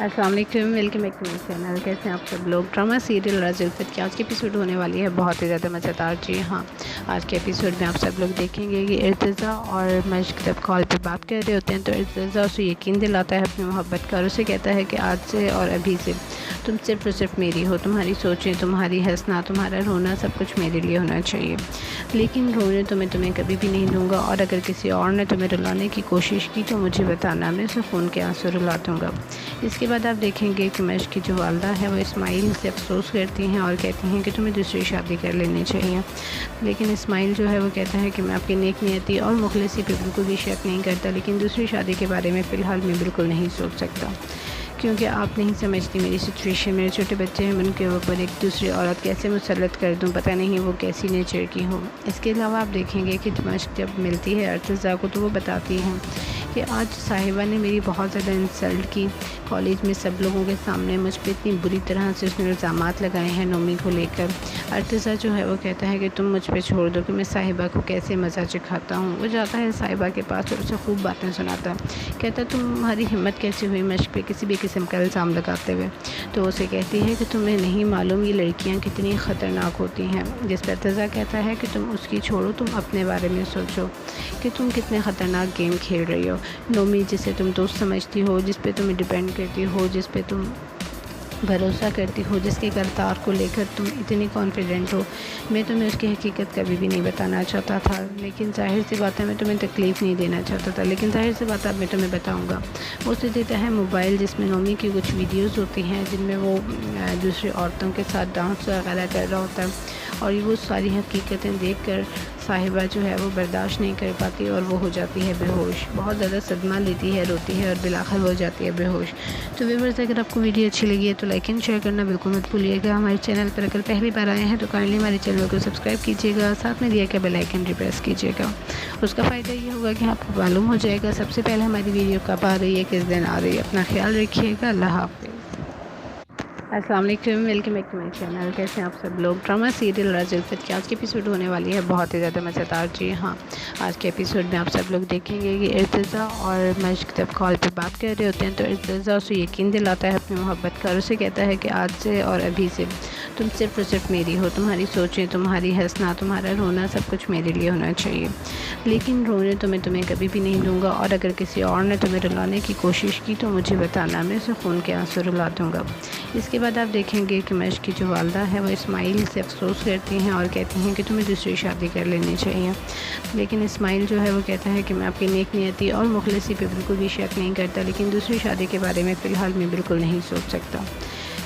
السلام علیکم، welcome back to my channel. کیسے ہیں آپ سب لوگ؟ ڈرامہ سیریل راز الفت کی آج کی ایپیسوڈ ہونے والی ہے بہت ہی زیادہ مزیدار۔ جی ہاں، آج کے ایپیسوڈ میں آپ سب لوگ دیکھیں گے کہ ارتضیٰ اور مشک جب کال پہ بات کر رہے ہوتے ہیں تو ارتضیٰ اسے یقین دلاتا ہے اپنی محبت کا، اور اسے کہتا ہے کہ آج سے اور ابھی سے تم صرف اور صرف میری ہو، تمہاری سوچیں، تمہاری ہنسنا، تمہارا رونا سب کچھ میرے لیے ہونا چاہیے، لیکن رونے تو میں تمہیں کبھی بھی نہیں دوں گا، اور اگر کسی اور نے تمہیں رلانے کی کوشش کی تو مجھے بتانا، میں اسے خون کے آنسو رلا دوں گا۔ اس کے بعد آپ دیکھیں گے کہ مشک کی جو والدہ ہے وہ اسماعیل سے افسوس کرتی ہیں اور کہتی ہیں کہ تمہیں دوسری شادی کر لینی چاہیے، لیکن اسماعیل جو ہے وہ کہتا ہے کہ میں آپ کی نیک نیتی اور مخلصی پہ بالکل بھی شک نہیں کرتا، لیکن دوسری شادی کے بارے میں فی الحال میں بالکل نہیں سوچ سکتا، کیونکہ آپ نہیں سمجھتی میری سچویشن، میرے چھوٹے بچے ہیں، ان کے اوپر ایک دوسری عورت کیسے مسلط کر دوں، پتہ نہیں وہ کیسی نیچر کی ہو۔ اس کے علاوہ آپ دیکھیں گے کہ مشک جب ملتی ہے ارتضیٰ کو تو وہ بتاتی ہیں کہ آج صاحبہ نے میری بہت زیادہ انسلٹ کی، کالج میں سب لوگوں کے سامنے مجھ پہ اتنی بری طرح سے اس نے الزامات لگائے ہیں نومی کو لے کر۔ ارتضیٰ جو ہے وہ کہتا ہے کہ تم مجھ پہ چھوڑ دو کہ میں صاحبہ کو کیسے مزہ چکھاتا ہوں۔ وہ جاتا ہے صاحبہ کے پاس اور اسے خوب باتیں سناتا، کہتا تمہاری ہمت کیسے ہوئی مشک پہ کسی بھی قسم کا الزام لگاتے ہوئے؟ تو اسے کہتی ہے کہ تمہیں نہیں معلوم یہ لڑکیاں کتنی خطرناک ہوتی ہیں، جس پہ ارتضیٰ کہتا ہے کہ تم اس کی چھوڑو، تم اپنے بارے میں سوچو کہ تم کتنے خطرناک گیم کھیل رہی ہو۔ نومی جسے تم دوست سمجھتی ہو، جس پہ تم ڈیپینڈ کرتی ہو، جس پہ تم بھروسہ کرتی ہو، جس کے کردار کو لے کر تم اتنی کانفیڈنٹ ہو، میں تمہیں اس کی حقیقت کبھی بھی نہیں بتانا چاہتا تھا، لیکن ظاہر سی بات ہے میں تمہیں تکلیف نہیں دینا چاہتا تھا، لیکن ظاہر سی بات ہے اب میں تمہیں بتاؤں گا۔ وہ اسے دیتا ہے موبائل جس میں نومی کی کچھ ویڈیوز ہوتی ہیں جن میں وہ دوسری عورتوں کے ساتھ ڈانس وغیرہ کر رہا ہوتا ہے، اور وہ ساری حقیقتیں دیکھ کر صاحبہ جو ہے وہ برداشت نہیں کر پاتی اور وہ ہو جاتی ہے بے ہوش، بہت زیادہ صدمہ لیتی ہے، روتی ہے اور بالآخر ہو جاتی ہے بے ہوش۔ تو ویورز اگر آپ کو ویڈیو اچھی لگی ہے تو لائک اینڈ شیئر کرنا بالکل مت بھولیے گا۔ ہمارے چینل پر اگر پہلی بار آئے ہیں تو کائنڈلی ہمارے چینل کو سبسکرائب کیجیے گا، ساتھ میں دیا کہ بیل آئکن بھی پریس کیجیے گا۔ اس کا فائدہ یہ ہوگا کہ آپ کو معلوم ہو جائے گا سب سے پہلے ہماری ویڈیو کب آ رہی ہے، کس دن آ رہی ہے۔ اپنا خیال رکھیے گا، اللہ حافظ۔ السلام علیکم، welcome back to my channel. کیسے ہیں آپ سب لوگ؟ ڈرامہ سیریل راز الفت کی آج کی ایپیسوڈ ہونے والی ہے بہت ہی زیادہ مزیدار۔ جی ہاں، آج کے ایپیسوڈ میں آپ سب لوگ دیکھیں گے کہ ارتضیٰ اور مشک جب کال پہ بات کر رہے ہوتے ہیں تو ارتضیٰ اسے یقین دلاتا ہے اپنی محبت کا، اور اسے کہتا ہے کہ آج سے اور ابھی سے تم صرف اور صرف میری ہو، تمہاری سوچیں، تمہاری ہنسنا، تمہارا رونا سب کچھ میرے لیے ہونا چاہیے، لیکن رونے تو میں تمہیں کبھی بھی نہیں دوں گا، اور اگر کسی اور نے تمہیں رلانے کی کوشش کی تو مجھے بتانا، میں اسے خون کے آنسو رلا دوں گا۔ اس کے بعد آپ دیکھیں گے کہ مشک کی جو والدہ ہے وہ اسماعیل سے افسوس کرتی ہیں اور کہتی ہیں کہ تمہیں دوسری شادی کر لینی چاہیے، لیکن اسماعیل جو ہے وہ کہتا ہے کہ میں آپ کی نیک نیتی اور مخلصی پہ بالکل بھی شک نہیں کرتا، لیکن دوسری شادی کے بارے میں فی الحال میں بالکل نہیں سوچ سکتا،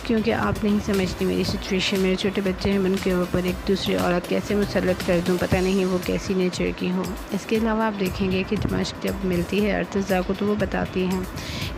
کیونکہ آپ نہیں سمجھتی میری سچویشن، میرے چھوٹے بچے ہیں، ان کے اوپر ایک دوسری عورت کیسے مسلط کر دوں، پتہ نہیں وہ کیسی نیچر کی ہو۔ اس کے علاوہ آپ دیکھیں گے کہ مشک جب ملتی ہے ارتضیٰ کو تو وہ بتاتی ہیں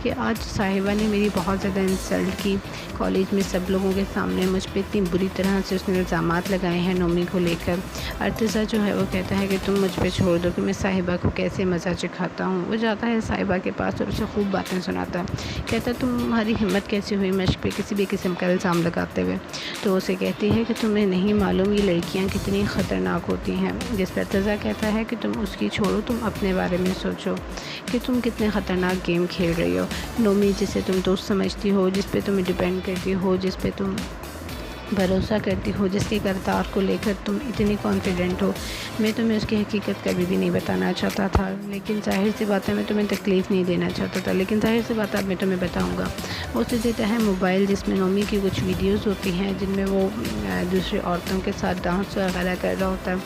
کہ آج صاحبہ نے میری بہت زیادہ انسلٹ کی، کالج میں سب لوگوں کے سامنے مجھ پہ اتنی بری طرح سے اس نے الزامات لگائے ہیں نومی کو لے کر۔ ارتضیٰ جو ہے وہ کہتا ہے کہ تم مجھ پہ چھوڑ دو کہ میں صاحبہ کو کیسے مزہ چکھاتا ہوں۔ وہ جاتا ہے صاحبہ کے پاس اور اسے خوب باتیں سناتا، کہتا تمہاری ہمت کیسے ہوئی مشک پہ کسی بھی قسم کا الزام لگاتے ہوئے؟ تو اسے کہتی ہے کہ تمہیں نہیں معلوم یہ لڑکیاں کتنی خطرناک ہوتی ہیں، جس پہ ارتضیٰ کہتا ہے کہ تم اس کی چھوڑو، تم اپنے بارے میں سوچو کہ تم کتنے خطرناک گیم کھیل رہی ہو۔ نومی جسے تم دوست سمجھتی ہو، جس پہ تم ڈیپینڈ کرتی ہو، جس پہ تم بھروسہ کرتی ہو، جس کے کردار کو لے کر تم اتنی کانفیڈنٹ ہو، میں تمہیں اس کی حقیقت کبھی بھی نہیں بتانا چاہتا تھا، لیکن ظاہر سی بات ہے میں تمہیں تکلیف نہیں دینا چاہتا تھا، لیکن ظاہر سی بات ہے اب میں تمہیں بتاؤں گا۔ وہ اسے دیتا ہے موبائل جس میں نومی کی کچھ ویڈیوز ہوتی ہیں جن میں وہ دوسری عورتوں کے ساتھ ڈانس وغیرہ کر رہا ہوتا ہے،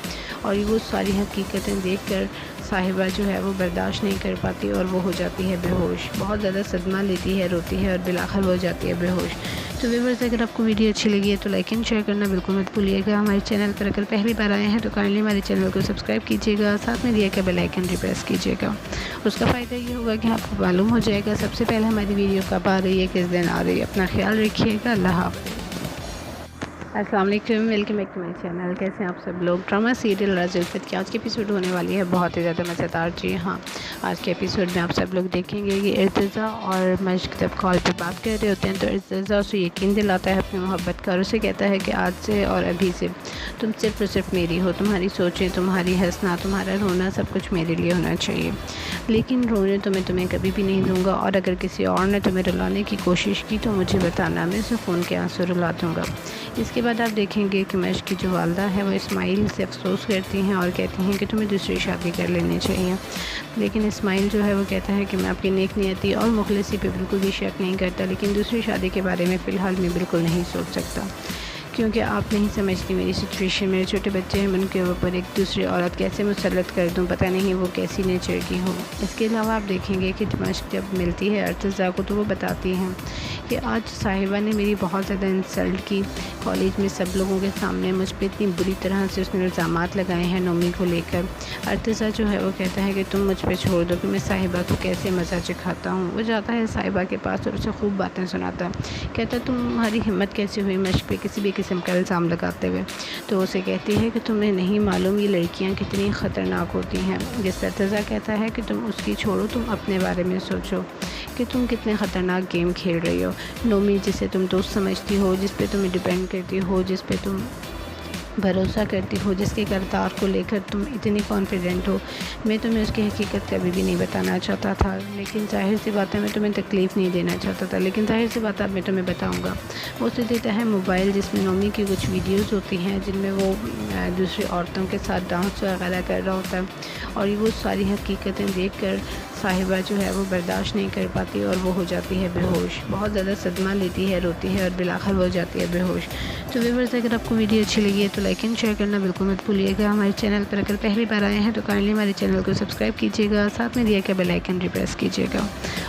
اور وہ ساری حقیقتیں دیکھ کر صاحبہ جو ہے وہ برداشت نہیں کر پاتی اور وہ ہو جاتی ہے بے ہوش، بہت زیادہ صدمہ لیتی ہے، روتی ہے اور بالآخر ہو جاتی ہے بے ہوش۔ تو ویورز اگر آپ کو ویڈیو اچھی لگی ہے تو لائک اینڈ شیئر کرنا بالکل مت بھولیے گا۔ ہمارے چینل پر اگر پہلی بار آئے ہیں تو کائنڈلی ہمارے چینل کو سبسکرائب کیجیے گا، ساتھ میں دیا کہ بیل آئکن بھی پریس کیجیے گا۔ اس کا فائدہ یہ ہوگا کہ آپ کو معلوم ہو جائے گا سب سے پہلے ہماری ویڈیو کب آ رہی ہے، کس دن آ رہی ہے۔ اپنا خیال رکھیے گا، اللہ حافظ۔ السلام علیکم، welcome back to my channel. کیسے ہیں آپ سب لوگ؟ ڈرامہ سیریل راج الفت کی آج کی ایپیسوڈ ہونے والی ہے بہت ہی زیادہ مزیدار۔ جی ہاں، آج کے ایپیسوڈ میں آپ سب لوگ دیکھیں گے کہ ارتضیٰ اور مشک جب کال پہ بات کر رہے ہوتے ہیں تو ارتضیٰ اسے یقین دلاتا ہے اپنی محبت کا، اور اسے کہتا ہے کہ آج سے اور ابھی سے تم صرف اور صرف میری ہو، تمہاری سوچیں، تمہاری ہنسنا، تمہارا رونا سب کچھ میرے لیے ہونا چاہیے، لیکن رونے تو میں تمہیں کبھی بھی نہیں دوں گا، اور اگر کسی اور نے تمہیں رلانے کی کوشش کی تو مجھے بتانا، میں اسے خون کے آنسو رلا دوں گا۔ اس کے بعد آپ دیکھیں گے کہ مشک کی جو والدہ ہے وہ اسماعیل سے افسوس کرتی ہیں اور کہتی ہیں کہ تمہیں دوسری شادی کر لینی چاہیے، لیکن اسماعیل جو ہے وہ کہتا ہے کہ میں آپ کی نیک نیتی اور مخلصی پہ بالکل بھی شک نہیں کرتا، لیکن دوسری شادی کے بارے میں فی الحال میں بالکل نہیں سوچ سکتا، کیونکہ آپ نہیں سمجھتی میری سچویشن، میرے چھوٹے بچے ہیں، میں ان کے اوپر ایک دوسری عورت کیسے مسلط کر دوں، پتہ نہیں وہ کیسی نیچر کی ہو۔ اس کے علاوہ آپ دیکھیں گے کہ مشک جب ملتی ہے ارتضیٰ کو تو وہ بتاتی ہیں کہ آج صاحبہ نے میری بہت زیادہ انسلٹ کی، کالج میں سب لوگوں کے سامنے مجھ پہ اتنی بری طرح سے اس نے الزامات لگائے ہیں نومی کو لے کر۔ ارتضیٰ جو ہے وہ کہتا ہے کہ تم مجھ پہ چھوڑ دو کہ میں صاحبہ کو کیسے مزہ چکھاتا ہوں۔ وہ جاتا ہے صاحبہ کے پاس اور اسے خوب باتیں سناتا ہے، کہتا ہے تمہاری ہمت کیسے ہوئی مشک پہ کسی بھی قسم کا الزام لگاتے ہوئے؟ تو اسے کہتی ہے کہ تمہیں نہیں معلوم یہ لڑکیاں کتنی خطرناک ہوتی ہیں، جس پر ارتضیٰ کہتا ہے کہ تم اس کی چھوڑو، تم اپنے بارے میں سوچو کہ تم کتنے خطرناک گیم کھیل رہی ہو۔ نومی جسے تم دوست سمجھتی ہو، جس پہ تمہیں ڈیپینڈ کرتی ہو، جس پہ تم بھروسہ کرتی ہو، جس کے کردار کو لے کر تم اتنی کانفیڈنٹ ہو، میں تمہیں اس کی حقیقت کبھی بھی نہیں بتانا چاہتا تھا، لیکن ظاہر سی بات ہے میں تمہیں تکلیف نہیں دینا چاہتا تھا، لیکن ظاہر سی بات ہے میں تمہیں بتاؤں گا۔ وہ اسے دیتا ہے موبائل جس میں نومی کی کچھ ویڈیوز ہوتی ہیں جن میں وہ دوسری عورتوں کے ساتھ ڈانس وغیرہ کر رہا ہوتا ہے، اور وہ ساری حقیقتیں دیکھ کر صاحبہ جو ہے وہ برداشت نہیں کر پاتی اور وہ ہو جاتی ہے بے ہوش، بہت زیادہ صدمہ لیتی ہے، روتی ہے اور بالآخر وہ ہو جاتی ہے بے ہوش۔ تو ویورز اگر آپ کو ویڈیو اچھی لگی ہے تو لائک اینڈ شیئر کرنا بالکل مت بھولیے گا۔ ہمارے چینل پر اگر پہلی بار آئے ہیں تو کائنڈلی ہمارے چینل کو سبسکرائب کیجیے گا، ساتھ میں دیا کے بیل آئیکن بھی پریس کیجیے گا۔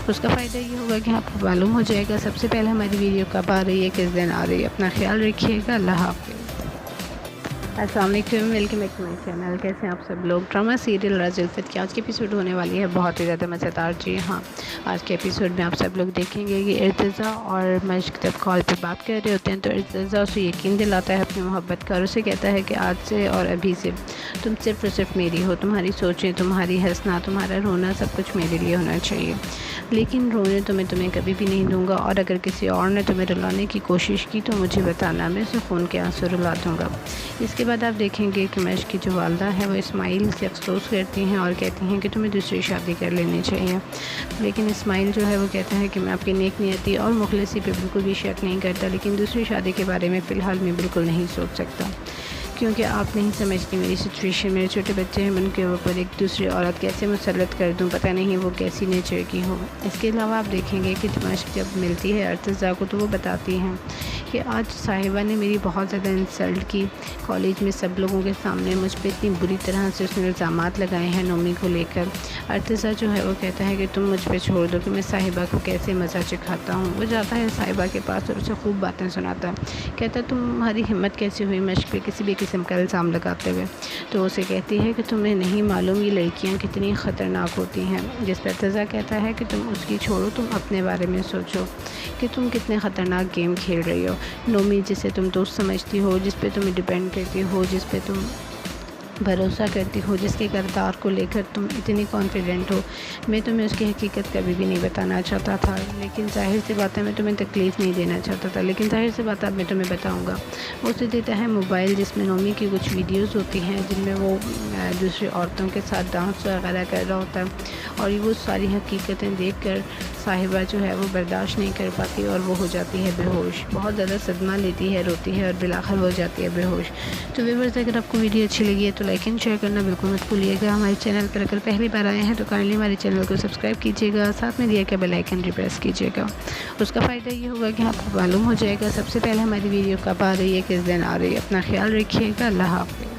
اس کا فائدہ یہ ہوگا کہ آپ کو معلوم ہو جائے گا سب سے پہلے ہماری ویڈیو کب آ رہی ہے، کس دن آ رہی ہے۔ اپنا خیال رکھیے گا، اللہ حافظ۔ السلام علیکم، welcome back to my channel. کیسے ہیں آپ سب لوگ؟ ڈرامہ سیریل راج الفت کی آج کی ایپیسوڈ ہونے والی ہے بہت ہی زیادہ مزیدار۔ جی ہاں، آج کے ایپیسوڈ میں آپ سب لوگ دیکھیں گے کہ ارتضیٰ اور مشک جب کال پہ بات کر رہے ہوتے ہیں تو ارتضیٰ اسے یقین دلاتا ہے اپنی محبت کا، اور اسے کہتا ہے کہ آج سے اور ابھی سے تم صرف اور صرف میری ہو، تمہاری سوچیں، تمہاری ہنسنا، تمہارا رونا سب کچھ میرے لیے ہونا چاہیے، لیکن رونے تو میں تمہیں کبھی بھی نہیں دوں گا، اور اگر کسی اور نے تمہیں رلانے کی کوشش کی تو مجھے بتانا، میں اسے خون کے آنسو رلا دوں گا۔ اس کے بعد آپ دیکھیں گے کہ مشک کی جو والدہ ہے وہ اسماعیل سے افسوس کرتی ہیں اور کہتی ہیں کہ تمہیں دوسری شادی کر لینی چاہیے، لیکن اسماعیل جو ہے وہ کہتا ہے کہ میں آپ کی نیک نیتی اور مخلصی پہ بالکل بھی شک نہیں کرتا، لیکن دوسری شادی کے بارے میں فی الحال میں بالکل نہیں سوچ سکتا، کیونکہ آپ نہیں سمجھتی میری سچویشن، میرے چھوٹے بچے ہیں، میں ان کے اوپر ایک دوسری عورت کیسے مسلط کر دوں، پتہ نہیں وہ کیسی نیچر کی ہو۔ اس کے علاوہ آپ دیکھیں گے کہ مشک جب ملتی ہے ارتضیٰ کو تو وہ بتاتی ہیں کہ آج صاحبہ نے میری بہت زیادہ انسلٹ کی، کالج میں سب لوگوں کے سامنے مجھ پہ اتنی بری طرح سے اس نے الزامات لگائے ہیں نومی کو لے کر۔ ارتضیٰ جو ہے وہ کہتا ہے کہ تم مجھ پہ چھوڑ دو کہ میں صاحبہ کو کیسے مزہ چکھاتا ہوں۔ وہ جاتا ہے صاحبہ کے پاس اور اسے خوب باتیں سناتا ہے، کہتا ہے تمہاری ہمت کیسے ہوئی مشک پہ کسی بھی قسم کا الزام لگاتے ہوئے؟ تو اسے کہتی ہے کہ تمہیں نہیں معلوم یہ لڑکیاں کتنی خطرناک ہوتی ہیں، جس پر ارتضیٰ کہتا ہے کہ تم اس کی چھوڑو، تم اپنے بارے میں سوچو کہ تم کتنے خطرناک گیم کھیل رہی ہو۔ نومی جسے تم دوست سمجھتی ہو، جس پہ تمہیں ڈیپینڈ کرتی ہو، جس پہ تم بھروسہ کرتی ہو، جس کے کردار کو لے کر تم اتنی کانفیڈنٹ ہو، میں تمہیں اس کی حقیقت کبھی بھی نہیں بتانا چاہتا تھا، لیکن ظاہر سی بات ہے میں تمہیں تکلیف نہیں دینا چاہتا تھا، لیکن ظاہر سی بات ہے میں تمہیں بتاؤں گا۔ وہ اسے دیتا ہے موبائل جس میں نومی کی کچھ ویڈیوز ہوتی ہیں جن میں وہ دوسری عورتوں کے ساتھ ڈانس وغیرہ کر رہا ہوتا ہے، اور وہ ساری حقیقتیں دیکھ کر صاحبہ جو ہے وہ برداشت نہیں کر پاتی اور وہ ہو جاتی ہے بے ہوش، بہت زیادہ صدمہ لیتی ہے، روتی ہے اور بالآخر وہ ہو جاتی ہے بے ہوش۔ تو ویورز اگر آپ کو ویڈیو اچھی لگی ہے تو لائک اینڈ شیئر کرنا بالکل مت بھولیے گا۔ ہمارے چینل پر اگر پہلی بار آئے ہیں تو کائنڈلی ہمارے چینل کو سبسکرائب کیجیے گا، ساتھ میں دیا کے بیل آئیکن بھی پریس کیجیے گا۔ اس کا فائدہ یہ ہوگا کہ آپ کو معلوم ہو جائے گا سب سے پہلے ہماری ویڈیو کب آ رہی ہے، کس دن آ رہی ہے۔ اپنا خیال رکھیے گا، اللہ حافظ۔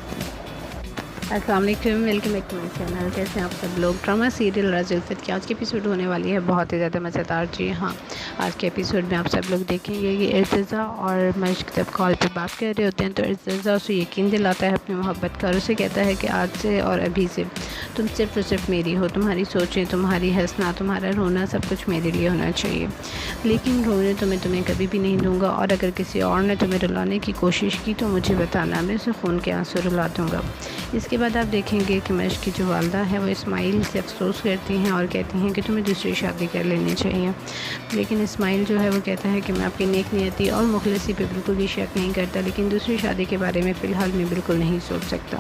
السلام علیکم، welcome back to my channel. کیسے ہیں آپ سب لوگ؟ ڈرامہ سیریل راج الفت کی آج کی ایپیسوڈ ہونے والی ہے بہت ہی زیادہ مزیدار۔ جی ہاں، آج کے ایپیسوڈ میں آپ سب لوگ دیکھیں گے کہ ارتضیٰ اور مشک جب کال پہ بات کر رہے ہوتے ہیں تو ارتضیٰ اسے یقین دلاتا ہے اپنی محبت کا، اور اسے کہتا ہے کہ آج سے اور ابھی سے تم صرف اور صرف میری ہو، تمہاری سوچیں، تمہاری ہنسنا، تمہارا رونا سب کچھ میرے لیے ہونا چاہیے، لیکن رونے تو میں تمہیں کبھی بھی نہیں دوں گا، اور اگر کسی اور نے تمہیں رلانے کی کوشش کی تو مجھے بتانا، میں اسے خون کے آنسو رلا دوں گا۔ اس کے بعد آپ دیکھیں گے کہ مشک کی جو والدہ ہے وہ اسماعیل سے افسوس کرتی ہیں اور کہتی ہیں کہ تمہیں دوسری شادی کر لینی چاہیے، لیکن اسماعیل جو ہے وہ کہتا ہے کہ میں آپ کی نیک نیتی اور مخلصی پہ بالکل بھی شک نہیں کرتا، لیکن دوسری شادی کے بارے میں فی الحال میں بالکل نہیں سوچ سکتا،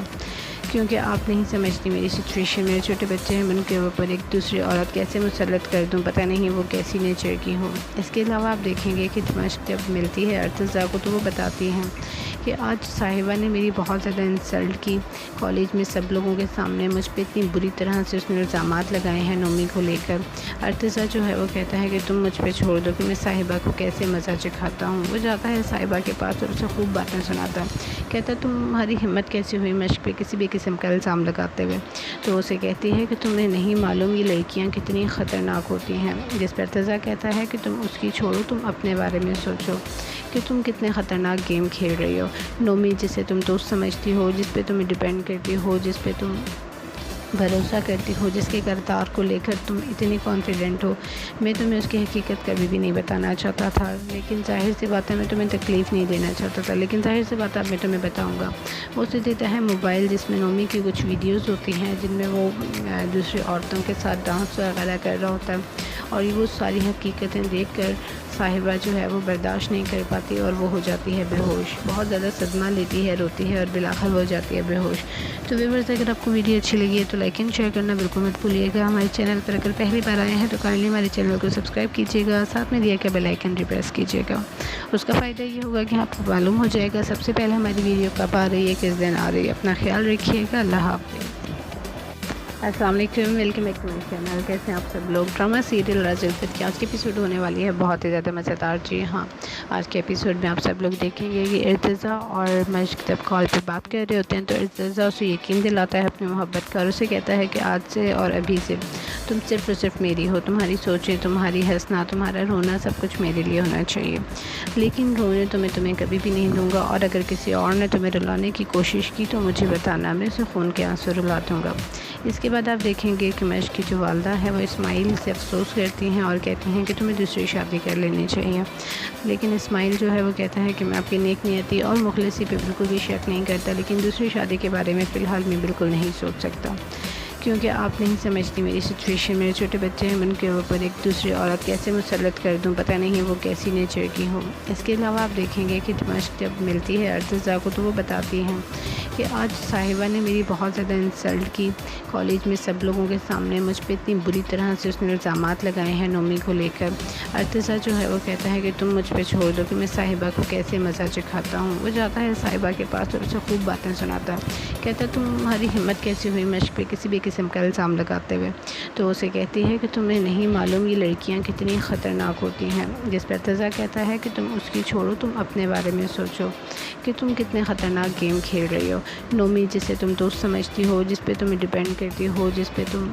کیونکہ آپ نہیں سمجھتی میری سچویشن، میرے چھوٹے بچے ہیں، ان کے اوپر ایک دوسری عورت کیسے مسلط کر دوں، پتہ نہیں وہ کیسی نیچر کی ہو۔ اس کے علاوہ آپ دیکھیں گے کہ مشک جب ملتی ہے ارتضیٰ کو تو وہ بتاتی ہیں کہ آج صاحبہ نے میری بہت زیادہ انسلٹ کی، کالج میں سب لوگوں کے سامنے مجھ پہ اتنی بری طرح سے اس نے الزامات لگائے ہیں نومی کو لے کر۔ ارتضیٰ جو ہے وہ کہتا ہے کہ تم مجھ پہ چھوڑ دو کہ میں صاحبہ کو کیسے مزہ چکھاتا ہوں۔ وہ جاتا ہے صاحبہ کے پاس اور اسے خوب باتیں سناتا ہے، کہتا ہے تمہاری ہمت کیسی ہوئی مشک پہ کسی بھی قسم کا الزام لگاتے ہوئے؟ تو اسے کہتی ہے کہ تمہیں نہیں معلوم یہ لڑکیاں کتنی خطرناک ہوتی ہیں، جس پر ارتضیٰ کہتا ہے کہ تم اس کی چھوڑو، تم اپنے بارے میں سوچو کہ تم کتنے خطرناک گیم کھیل رہی ہو۔ نومی جسے تم دوست سمجھتی ہو، جس پہ تمہیں ڈیپینڈ کرتی ہو، جس پہ تم بھروسہ کرتی ہو، جس کے کردار کو لے کر تم اتنی کانفیڈنٹ ہو، میں تمہیں اس کی حقیقت کبھی بھی نہیں بتانا چاہتا تھا، لیکن ظاہر سی بات ہے میں تمہیں تکلیف نہیں دینا چاہتا تھا، لیکن ظاہر سی بات ہے اب میں تمہیں بتاؤں گا۔ وہ اسے دیتا ہے موبائل جس میں نومی کی کچھ ویڈیوز ہوتی ہیں جن میں وہ دوسری عورتوں کے ساتھ ڈانس وغیرہ کر رہا ہوتا ہے، اور وہ ساری حقیقتیں دیکھ کر صاحبہ جو ہے وہ برداشت نہیں کر پاتی اور وہ ہو جاتی ہے بے ہوش، بہت زیادہ صدمہ لیتی ہے، روتی ہے اور بالآخر ہو جاتی ہے بے ہوش۔ تو ویورز اگر آپ کو ویڈیو اچھی لگی ہے تو لائک اینڈ شیئر کرنا بالکل مت بھولیے گا۔ ہمارے چینل پر اگر پہلی بار آئے ہیں تو کائنڈلی ہمارے چینل کو سبسکرائب کیجیے گا، ساتھ میں دیا کہ بیل آئیکن بھی پریس کیجیے گا۔ اس کا فائدہ یہ ہوگا کہ آپ کو معلوم ہو جائے گا سب سے پہلے ہماری ویڈیو کب آ رہی ہے، کس دن آ رہی ہے۔ اپنا خیال رکھیے گا، اللہ حافظ۔ السلام علیکم، welcome back to my channel. کیسے ہیں آپ سب لوگ؟ ڈرامہ سیریل راج الفت کی آج کی ایپیسوڈ ہونے والی ہے بہت ہی زیادہ مزیدار۔ جی ہاں، آج کے ایپیسوڈ میں آپ سب لوگ دیکھیں گے کہ ارتضیٰ اور مشک جب کال پہ بات کر رہے ہوتے ہیں تو ارتضیٰ اسے یقین دلاتا ہے اپنی محبت کا، اور اسے کہتا ہے کہ آج سے اور ابھی سے تم صرف اور صرف میری ہو، تمہاری سوچیں، تمہاری ہنسنا، تمہارا رونا سب کچھ میرے لیے ہونا چاہیے، لیکن رونے تو میں تمہیں کبھی بھی نہیں دوں گا، اور اگر کسی اور نے تمہیں رلانے کی کوشش کی تو مجھے بتانا، میں اسے خون کے آنسو رلا دوں گا۔ اس کے بعد آپ دیکھیں گے کہ مشک کی جو والدہ ہے وہ اسماعیل سے افسوس کرتی ہیں اور کہتی ہیں کہ تمہیں دوسری شادی کر لینی چاہیے، لیکن اسماعیل جو ہے وہ کہتا ہے کہ میں آپ کی نیک نیتی اور مخلصی پہ بالکل بھی شک نہیں کرتا، لیکن دوسری شادی کے بارے میں فی الحال میں بالکل نہیں سوچ سکتا، کیونکہ آپ نہیں سمجھتی میری سچویشن، میرے چھوٹے بچے ہیں، ان کے اوپر ایک دوسری عورت کیسے مسلط کر دوں، پتہ نہیں وہ کیسی نیچر کی ہو۔ اس کے علاوہ آپ دیکھیں گے کہ مشک جب ملتی ہے ارتضیٰ کو تو وہ بتاتی ہیں کہ آج صاحبہ نے میری بہت زیادہ انسلٹ کی، کالج میں سب لوگوں کے سامنے مجھ پہ اتنی بری طرح سے اس نے الزامات لگائے ہیں نومی کو لے کر۔ ارتضیٰ جو ہے وہ کہتا ہے کہ تم مجھ پہ چھوڑ دو کہ میں صاحبہ کو کیسے مزہ چکھاتا ہوں۔ وہ جاتا ہے صاحبہ کے پاس اور اسے خوب باتیں سناتا ہے، کہتا ہے تمہاری ہمت کیسی ہوئی مشک پہ کسی بھی قسم کا الزام لگاتے ہوئے؟ تو اسے کہتی ہے کہ تمہیں نہیں معلوم یہ لڑکیاں کتنی خطرناک ہوتی ہیں، جس پر ارتضیٰ کہتا ہے کہ تم اس کی چھوڑو، تم اپنے بارے میں سوچو کہ تم کتنے خطرناک گیم کھیل رہی ہو۔ نومی جسے تم دوست سمجھتی ہو، جس پہ تمہیں ڈیپینڈ کرتی ہو، جس پہ تم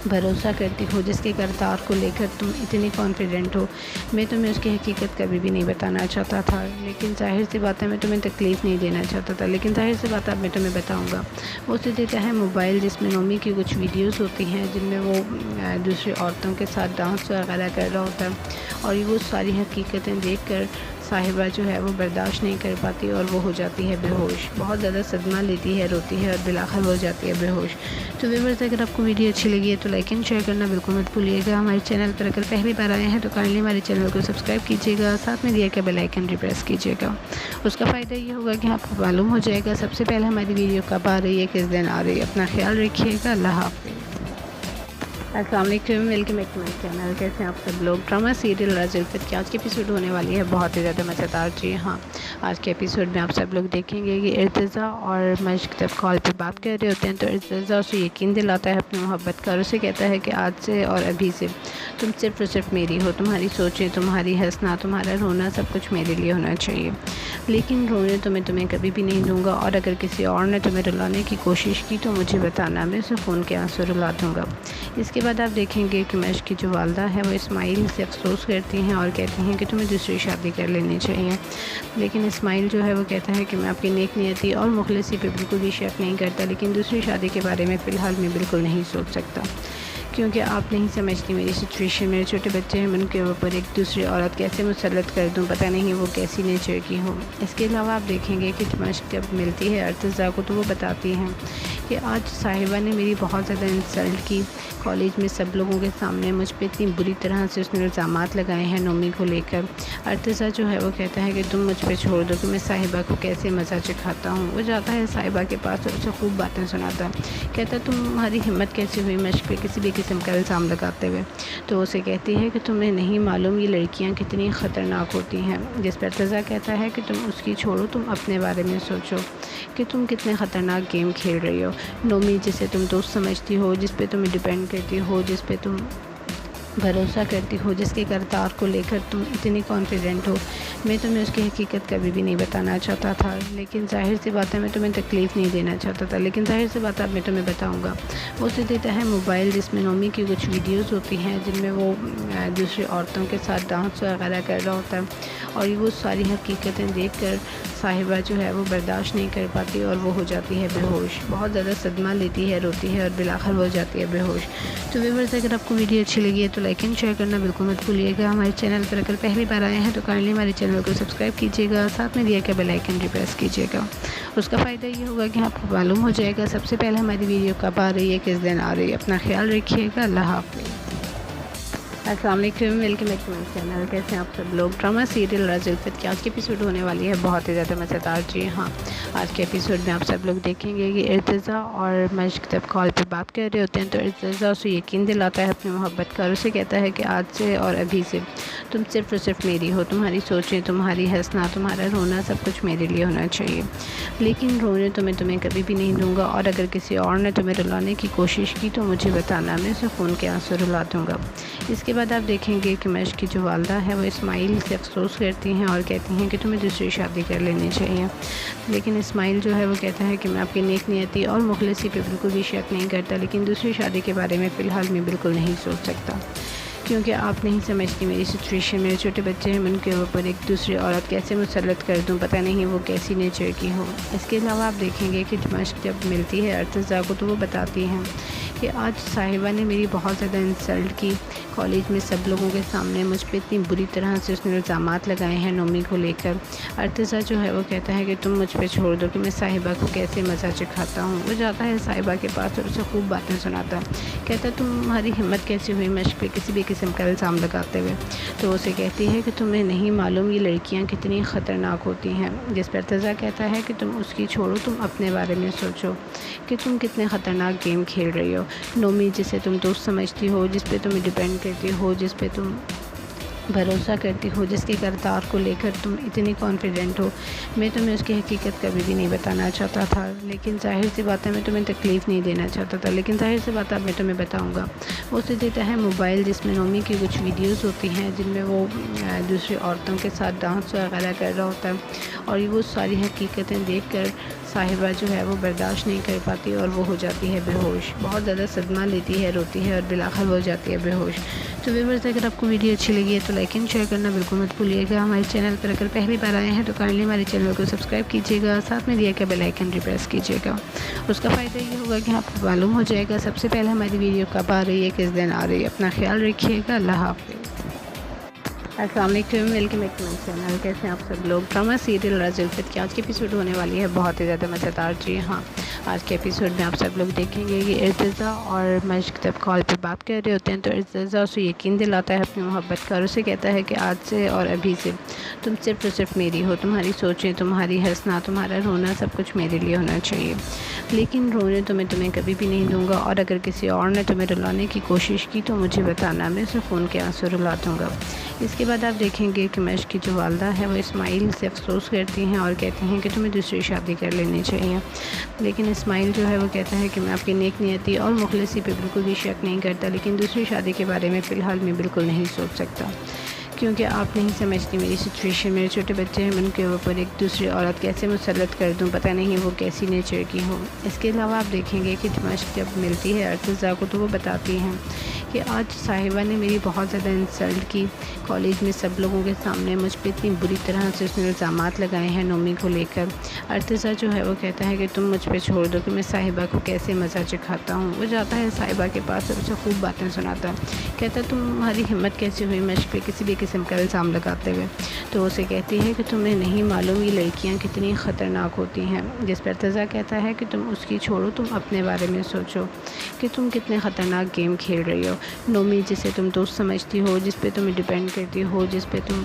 بھروسہ کرتی ہو، جس کے کردار کو لے کر تم اتنی کانفیڈنٹ ہو، میں تمہیں اس کی حقیقت کبھی بھی نہیں بتانا چاہتا تھا، لیکن ظاہر سی بات ہے میں تمہیں تکلیف نہیں دینا چاہتا تھا، لیکن ظاہر سی بات ہے اب میں تمہیں بتاؤں گا۔ وہ اسے دیتا ہے موبائل جس میں نومی کی کچھ ویڈیوز ہوتی ہیں جن میں وہ دوسری عورتوں کے ساتھ ڈانس وغیرہ کر رہا ہوتا ہے، اور وہ ساری حقیقتیں دیکھ کر صاحبہ جو ہے وہ برداشت نہیں کر پاتی اور وہ ہو جاتی ہے بے ہوش، بہت زیادہ صدمہ لیتی ہے، روتی ہے اور بالآخر ہو جاتی ہے بے ہوش۔ تو ویورز اگر آپ کو ویڈیو اچھی لگی ہے تو لائک اینڈ شیئر کرنا بالکل مت بھولیے گا۔ ہمارے چینل پر اگر پہلی بار آئے ہیں تو کائنڈلی ہمارے چینل کو سبسکرائب کیجیے گا، ساتھ میں دیا کہ بیل آئیکن بھی پریس کیجیے گا۔ اس کا فائدہ یہ ہوگا کہ آپ کو معلوم ہو جائے گا سب سے پہلے ہماری ویڈیو کب آ رہی ہے، کس دن آ رہی ہے۔ اپنا خیال رکھیے گا، اللہ حافظ۔ السلام علیکم، welcome back to my channel. کیسے ہیں آپ سب لوگ؟ ڈرامہ سیریل راج الفت کی آج کی ایپیسوڈ ہونے والی ہے بہت ہی زیادہ مزیدار۔ جی ہاں، آج کے ایپیسوڈ میں آپ سب لوگ دیکھیں گے کہ ارتضیٰ اور مشک جب کال پہ بات کر رہے ہوتے ہیں تو ارتضیٰ اسے یقین دلاتا ہے اپنی محبت کا، اور اسے کہتا ہے کہ آج سے اور ابھی سے تم صرف اور صرف میری ہو، تمہاری سوچیں، تمہاری ہنسنا، تمہارا رونا سب کچھ میرے لیے ہونا چاہیے، لیکن رونے تو میں تمہیں کبھی بھی نہیں دوں گا، اور اگر کسی اور نے تمہیں رلانے کی کوشش کی تو مجھے بتانا، میں اسے خون کے آنسو رلا دوں گا۔ اس کے بعد آپ دیکھیں گے کہ مشک کی جو والدہ ہے وہ اسماعیل سے افسوس کرتی ہیں اور کہتی ہیں کہ تمہیں دوسری شادی کر لینی چاہیے، لیکن اسماعیل جو ہے وہ کہتا ہے کہ میں آپ کی نیک نیتی اور مخلصی پہ بالکل بھی شک نہیں کرتا، لیکن دوسری شادی کے بارے میں فی الحال میں بالکل نہیں سوچ سکتا، کیونکہ آپ نہیں سمجھتی میری سچویشن، میرے چھوٹے بچے ہیں، میں ان کے اوپر ایک دوسری عورت کیسے مسلط کر دوں، پتہ نہیں وہ کیسی نیچر کی ہو۔ اس کے علاوہ آپ دیکھیں گے کہ مشک جب ملتی ہے ارتضیٰ کو تو وہ بتاتی ہیں کہ آج صاحبہ نے میری بہت زیادہ انسلٹ کی، کالج میں سب لوگوں کے سامنے مجھ پہ اتنی بری طرح سے اس نے الزامات لگائے ہیں نومی کو لے کر۔ ارتضیٰ جو ہے وہ کہتا ہے کہ تم مجھ پہ چھوڑ دو کہ میں صاحبہ کو کیسے مزہ چکھاتا ہوں۔ وہ جاتا ہے صاحبہ کے پاس اور اسے خوب باتیں سناتا ہے، کہتا ہے تمہاری ہمت کیسے ہوئی مشک پہ کسی بھی قسم کا الزام لگاتے ہوئے؟ تو اسے کہتی ہے کہ تمہیں نہیں معلوم یہ لڑکیاں کتنی خطرناک ہوتی ہیں، جس پر ارتضیٰ کہتا ہے کہ تم اس کی چھوڑو، تم اپنے بارے میں سوچو کہ تم کتنے خطرناک گیم کھیل رہی ہو۔ نومی جسے تم دوست سمجھتی ہو، جس پہ تمہیں ڈیپینڈ کرتی ہو، جس پہ تم بھروسہ کرتی ہو، جس کے کردار کو لے کر تم اتنی کانفیڈنٹ ہو، میں تمہیں اس کی حقیقت کبھی بھی نہیں بتانا چاہتا تھا، لیکن ظاہر سی بات ہے میں تمہیں تکلیف نہیں دینا چاہتا تھا، لیکن ظاہر سی بات اب میں تمہیں بتاؤں گا۔ وہ اسے دیتا ہے موبائل جس میں نومی کی کچھ ویڈیوز ہوتی ہیں جن میں وہ دوسری عورتوں کے ساتھ ڈانس وغیرہ کر رہا ہوتا ہے، اور وہ ساری حقیقتیں دیکھ کر صاحبہ جو ہے وہ برداشت نہیں کر پاتی اور وہ ہو جاتی ہے بے ہوش، بہت زیادہ صدمہ لیتی ہے، روتی ہے اور بالآخر وہ ہو جاتی ہے بے ہوش۔ تو ویورز اگر آپ کو ویڈیو اچھی لگی ہے تو لائک اینڈ شیئر کرنا بالکل مت بھولیے گا۔ ہمارے چینل پر اگر پہلی بار آئے ہیں تو کائنڈلی ہمارے چینل کو سبسکرائب کیجیے گا، ساتھ میں دیا کے بیل آئیکن بھی پریس کیجیے گا۔ اس کا فائدہ یہ ہوگا کہ آپ کو معلوم ہو جائے گا سب سے پہلے ہماری ویڈیو کب آ رہی ہے، کس دن آ رہی ہے۔ اپنا خیال رکھیے گا، اللہ حافظ۔ السلام علیکم، welcome back to my channel. کیسے ہیں آپ سب لوگ؟ ڈرامہ سیریل راز الفت کی آج کی ایپیسوڈ ہونے والی ہے بہت ہی زیادہ مزیدار۔ جی ہاں، آج کے ایپیسوڈ میں آپ سب لوگ دیکھیں گے کہ ارتضیٰ اور مشک جب کال پہ بات کر رہے ہوتے ہیں تو ارتضیٰ اسے یقین دلاتا ہے اپنی محبت کا، اور اسے کہتا ہے کہ آج سے اور ابھی سے تم صرف اور صرف میری ہو، تمہاری سوچیں، تمہاری ہنسنا، تمہارا رونا سب کچھ میرے لیے ہونا چاہیے، لیکن رونے تو میں تمہیں کبھی بھی نہیں دوں گا، اور اگر کسی اور نے تمہیں رلانے کی کوشش کی تو مجھے بتانا، میں اسے خون کے آنسو رلا دوں گا۔ اس کے بعد آپ دیکھیں گے کہ مشک کی جو والدہ ہے وہ اسماعیل سے افسوس کرتی ہیں اور کہتی ہیں کہ تمہیں دوسری شادی کر لینی چاہیے، لیکن اسماعیل جو ہے وہ کہتا ہے کہ میں آپ کی نیک نیتی اور مخلصی پہ بالکل بھی شک نہیں کرتا، لیکن دوسری شادی کے بارے میں فی الحال میں بالکل نہیں سوچ سکتا، کیونکہ آپ نہیں سمجھتی میری سچویشن، میرے چھوٹے بچے ہیں، میں ان کے اوپر ایک دوسری عورت کیسے مسلط کر دوں، پتہ نہیں وہ کیسی نیچر کی ہو۔ اس کے علاوہ آپ دیکھیں گے کہ مشک جب ملتی ہے ارتضیٰ کو تو وہ بتاتی ہیں کہ آج صاحبہ نے میری بہت زیادہ انسلٹ کی، کالج میں سب لوگوں کے سامنے مجھ پہ اتنی بری طرح سے اس نے الزامات لگائے ہیں نومی کو لے کر۔ ارتضیٰ جو ہے وہ کہتا ہے کہ تم مجھ پہ چھوڑ دو کہ میں صاحبہ کو کیسے مزہ چکھاتا ہوں۔ وہ جاتا ہے صاحبہ کے پاس اور اسے خوب باتیں سناتا ہے، کہتا ہے تمہاری ہمت کیسے ہوئی مشک پہ کسی بھی قسم کا الزام لگاتے ہوئے؟ تو اسے کہتی ہے کہ تمہیں نہیں معلوم یہ لڑکیاں کتنی خطرناک ہوتی ہیں، جس پر ارتضیٰ کہتا ہے کہ تم اس کی چھوڑو، تم اپنے بارے میں سوچو کہ تم کتنے خطرناک گیم کھیل رہی ہو۔ نومی جسے تم دوست سمجھتی ہو، جس پہ تمہیں ڈیپینڈ کرتی ہو، جس پہ تم بھروسہ کرتی ہو، جس کے کردار کو لے کر تم اتنی کانفیڈنٹ ہو، میں تمہیں اس کی حقیقت کبھی بھی نہیں بتانا چاہتا تھا، لیکن ظاہر سی بات ہے میں تمہیں تکلیف نہیں دینا چاہتا تھا، لیکن ظاہر سی بات اب میں تمہیں بتاؤں گا۔ وہ اسے دیتا ہے موبائل جس میں نومی کی کچھ ویڈیوز ہوتی ہیں جن میں وہ دوسری عورتوں کے ساتھ ڈانس وغیرہ کر رہا ہوتا ہے، اور وہ ساری حقیقتیں دیکھ کر صاحبہ جو ہے وہ برداشت نہیں کر پاتی اور وہ ہو جاتی ہے بے ہوش، بہت زیادہ صدمہ لیتی ہے، روتی ہے اور بالآخر وہ ہو جاتی ہے بے ہوش۔ تو ویورز اگر آپ کو ویڈیو اچھی لگی ہے تو لائک اینڈ شیئر کرنا بالکل مت بھولیے گا۔ ہمارے چینل پر اگر پہلی بار آئے ہیں تو کائنڈلی ہمارے چینل کو سبسکرائب کیجیے گا، ساتھ میں دیا کے بیل آئیکن بھی پریس کیجیے گا۔ اس کا فائدہ یہ ہوگا کہ آپ کو معلوم ہو جائے گا سب سے پہلے ہماری ویڈیو کب آ رہی ہے، کس دن آ رہی ہے۔ اپنا خیال رکھیے گا، اللہ حافظ۔ السلام علیکم، welcome back to my channel. کیسے ہیں آپ سب لوگ؟ ڈرامہ سیریل راز الفت کی آج کی ایپیسوڈ ہونے والی ہے بہت ہی زیادہ مزیدار۔ جی ہاں، آج کے ایپیسوڈ میں آپ سب لوگ دیکھیں گے کہ ارتضیٰ اور مشک جب کال پہ بات کر رہے ہوتے ہیں تو ارتضیٰ اسے یقین دلاتا ہے اپنی محبت کا، اور اسے کہتا ہے کہ آج سے اور ابھی سے تم صرف اور صرف میری ہو، تمہاری سوچیں، تمہاری ہنسنا، تمہارا رونا سب کچھ میرے لیے ہونا چاہیے، لیکن رونے تو میں تمہیں کبھی بھی نہیں دوں گا، اور اگر کسی اور نے تمہیں رلانے کی کوشش کی تو مجھے بتانا، میں اسے خون کے آنسو رلا دوں گا۔ اس کے بعد آپ دیکھیں گے کہ مشک کی جو والدہ ہے وہ اسماعیل سے افسوس کرتی ہیں اور کہتی ہیں کہ تمہیں دوسری شادی کر لینی چاہیے، لیکن اسماعیل جو ہے وہ کہتا ہے کہ میں آپ کی نیک نیتی اور مخلصی پہ بالکل بھی شک نہیں کرتا، لیکن دوسری شادی کے بارے میں فی الحال میں بالکل نہیں سوچ سکتا، کیونکہ آپ نہیں سمجھتی میری سچویشن، میرے چھوٹے بچے ہیں، میں ان کے اوپر ایک دوسری عورت کیسے مسلط کر دوں، پتہ نہیں وہ کیسی نیچر کی ہو۔ اس کے علاوہ آپ دیکھیں گے کہ مشق جب ملتی ہے ارتضیٰ کو تو وہ بتاتی ہیں کہ آج صاحبہ نے میری بہت زیادہ انسلٹ کی، کالج میں سب لوگوں کے سامنے مجھ پہ اتنی بری طرح سے اس نے الزامات لگائے ہیں نومی کو لے کر۔ ارتضیٰ جو ہے وہ کہتا ہے کہ تم مجھ پہ چھوڑ دو کہ میں صاحبہ کو کیسے مزہ چکھاتا ہوں۔ وہ جاتا ہے صاحبہ کے پاس اور اسے خوب باتیں سناتا ہے، کہتا ہے تمہاری ہمت کیسے ہوئی مشق پہ کسی بھی قسم کا الزام لگاتے ہوئے؟ تو اسے کہتی ہے کہ تمہیں نہیں معلوم یہ لڑکیاں کتنی خطرناک ہوتی ہیں، جس پر ارتضیٰ کہتا ہے کہ تم اس کی چھوڑو، تم اپنے بارے میں سوچو کہ تم کتنے خطرناک گیم کھیل رہی ہو۔ نومی جسے تم دوست سمجھتی ہو، جس پہ تم ڈیپینڈ کرتی ہو، جس پہ تم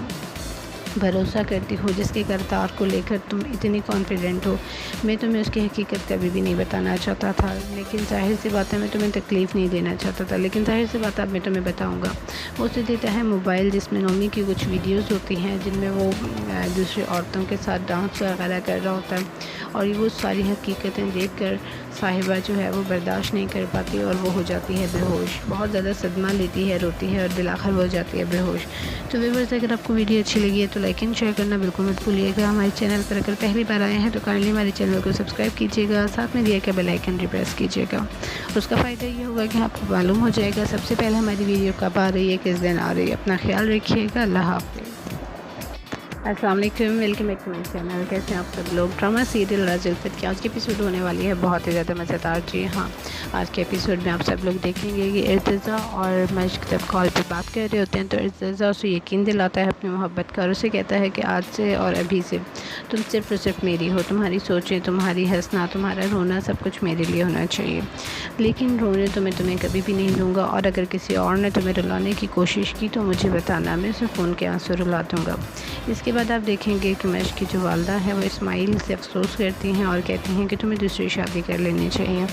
بھروسہ کرتی ہو، جس کے کردار کو لے کر تم اتنی کانفیڈنٹ ہو، میں تمہیں اس کی حقیقت کبھی بھی نہیں بتانا چاہتا تھا، لیکن ظاہر سی بات ہے میں تمہیں تکلیف نہیں دینا چاہتا تھا، لیکن ظاہر سی بات اب میں تمہیں بتاؤں گا۔ وہ اسے دیتا ہے موبائل جس میں نومی کی کچھ ویڈیوز ہوتی ہیں جن میں وہ دوسری عورتوں کے ساتھ ڈانس وغیرہ کر رہا ہوتا ہے، اور وہ ساری حقیقتیں دیکھ کر صاحبہ جو ہے وہ برداشت نہیں کر پاتی اور وہ ہو جاتی ہے بے ہوش، بہت زیادہ صدمہ لیتی ہے، روتی ہے اور بالآخر وہ ہو جاتی ہے بے ہوش۔ تو ویورز اگر آپ کو ویڈیو اچھی لگی ہے تو لائک اینڈ شیئر کرنا بالکل مت بھولیے گا۔ ہمارے چینل پر اگر پہلی بار آئے ہیں تو کائنڈلی ہمارے چینل کو سبسکرائب کیجیے گا، ساتھ میں دیا کہ بیل آئیکن بھی پریس کیجیے گا۔ اس کا فائدہ یہ ہوگا کہ آپ کو معلوم ہو جائے گا سب سے پہلے ہماری ویڈیو کب آ رہی ہے، کس دن آ رہی ہے۔ اپنا خیال رکھیے گا، اللہ حافظ۔ السلام علیکم، welcome back to my channel. کیسے ہیں آپ سب لوگ؟ ڈرامہ سیریل راج الفت کی آج کی ایپیسوڈ ہونے والی ہے بہت ہی زیادہ مزیدار۔ جی ہاں، آج کے ایپیسوڈ میں آپ سب لوگ دیکھیں گے کہ ارتضیٰ اور مشق جب کال پہ بات کر رہے ہوتے ہیں تو ارتضیٰ اسے یقین دلاتا ہے اپنی محبت کا، اور اسے کہتا ہے کہ آج سے اور ابھی سے تم صرف اور صرف میری ہو، تمہاری سوچیں، تمہاری ہنسنا، تمہارا رونا سب کچھ میرے لیے ہونا چاہیے، لیکن رونے تو میں تمہیں کبھی بھی نہیں دوں گا، اور اگر کسی اور نے تمہیں رلانے کی کوشش کی تو مجھے بتانا، میں اسے خون کے آنسو رلا دوں گا۔ اس کے بعد آپ دیکھیں گے کہ مشق کی جو والدہ ہے وہ اسماعیل سے افسوس کرتی ہیں اور کہتی ہیں کہ تمہیں دوسری شادی کر لینی چاہیے،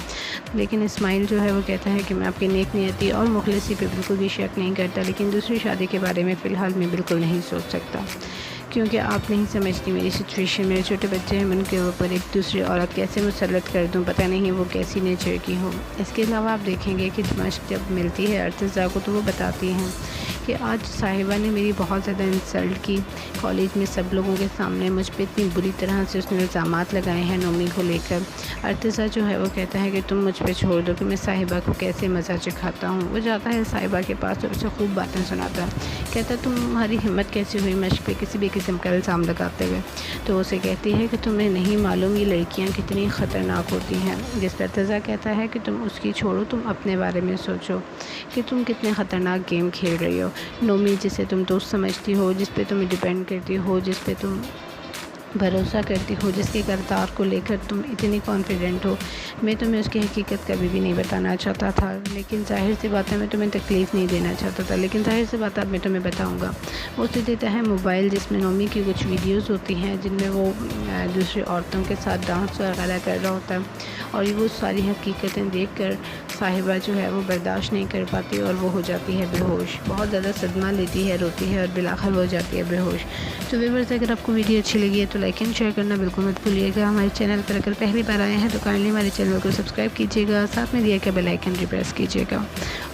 لیکن اسماعیل جو ہے وہ کہتا ہے کہ میں آپ کی نیک نیتی اور مخلصی پہ بالکل بھی شک نہیں کرتا، لیکن دوسری شادی کے بارے میں فی الحال میں بالکل نہیں سوچ سکتا، کیونکہ آپ نہیں سمجھتی میری سچویشن، میرے چھوٹے بچے ہیں، میں ان کے اوپر ایک دوسری عورت کیسے مسلط کر دوں، پتہ نہیں وہ کیسی نیچر کی ہو۔ اس کے علاوہ آپ دیکھیں گے کہ مشق جب ملتی ہے ارتضیٰ کو تو وہ بتاتی ہیں کہ آج صاحبہ نے میری بہت زیادہ انسلٹ کی، کالج میں سب لوگوں کے سامنے مجھ پہ اتنی بری طرح سے اس نے الزامات لگائے ہیں نومی کو لے کر۔ ارتضیٰ جو ہے وہ کہتا ہے کہ تم مجھ پہ چھوڑ دو کہ میں صاحبہ کو کیسے مزہ چکھاتا ہوں۔ وہ جاتا ہے صاحبہ کے پاس اور اسے خوب باتیں سناتا ہے، کہتا ہے تمہاری ہمت کیسے ہوئی مشق پہ کسی بھی قسم کا الزام لگاتے ہوئے؟ تو اسے کہتی ہے کہ تمہیں نہیں معلوم یہ لڑکیاں کتنی خطرناک ہوتی ہیں، جس پر ارتضیٰ کہتا ہے کہ تم اس کی چھوڑو، تم اپنے بارے میں سوچو کہ تم کتنے خطرناک گیم کھیل رہی ہو۔ نومی جسے تم دوست سمجھتی ہو، جس پہ تم ڈیپینڈ کرتی ہو، جس پہ تم بھروسہ کرتی ہو، جس کے کردار کو لے کر تم اتنی کانفیڈنٹ ہو، میں تمہیں اس کی حقیقت کبھی بھی نہیں بتانا چاہتا تھا، لیکن ظاہر سی بات ہے میں تمہیں تکلیف نہیں دینا چاہتا تھا، لیکن ظاہر سی بات اب میں تمہیں بتاؤں گا۔ وہ اسے دیتا ہے موبائل جس میں نومی کی کچھ ویڈیوز ہوتی ہیں جن میں وہ دوسری عورتوں کے ساتھ ڈانس وغیرہ کر رہا ہوتا ہے، اور وہ ساری حقیقتیں دیکھ کر صاحبہ جو ہے وہ برداشت نہیں کر پاتی اور وہ ہو جاتی ہے بے ہوش، بہت زیادہ صدمہ لیتی ہے، روتی ہے اور بالآخر وہ ہو جاتی ہے بے ہوش۔ تو ویورز اگر آپ کو ویڈیو اچھی لگی ہے تو لائک اینڈ شیئر کرنا بالکل مت بھولیے گا۔ ہمارے چینل پر اگر پہلی بار آئے ہیں تو کائنڈلی ہمارے چینل کو سبسکرائب کیجیے گا، ساتھ میں دیا کہ بیل آئیکن بھی پریس کیجیے گا۔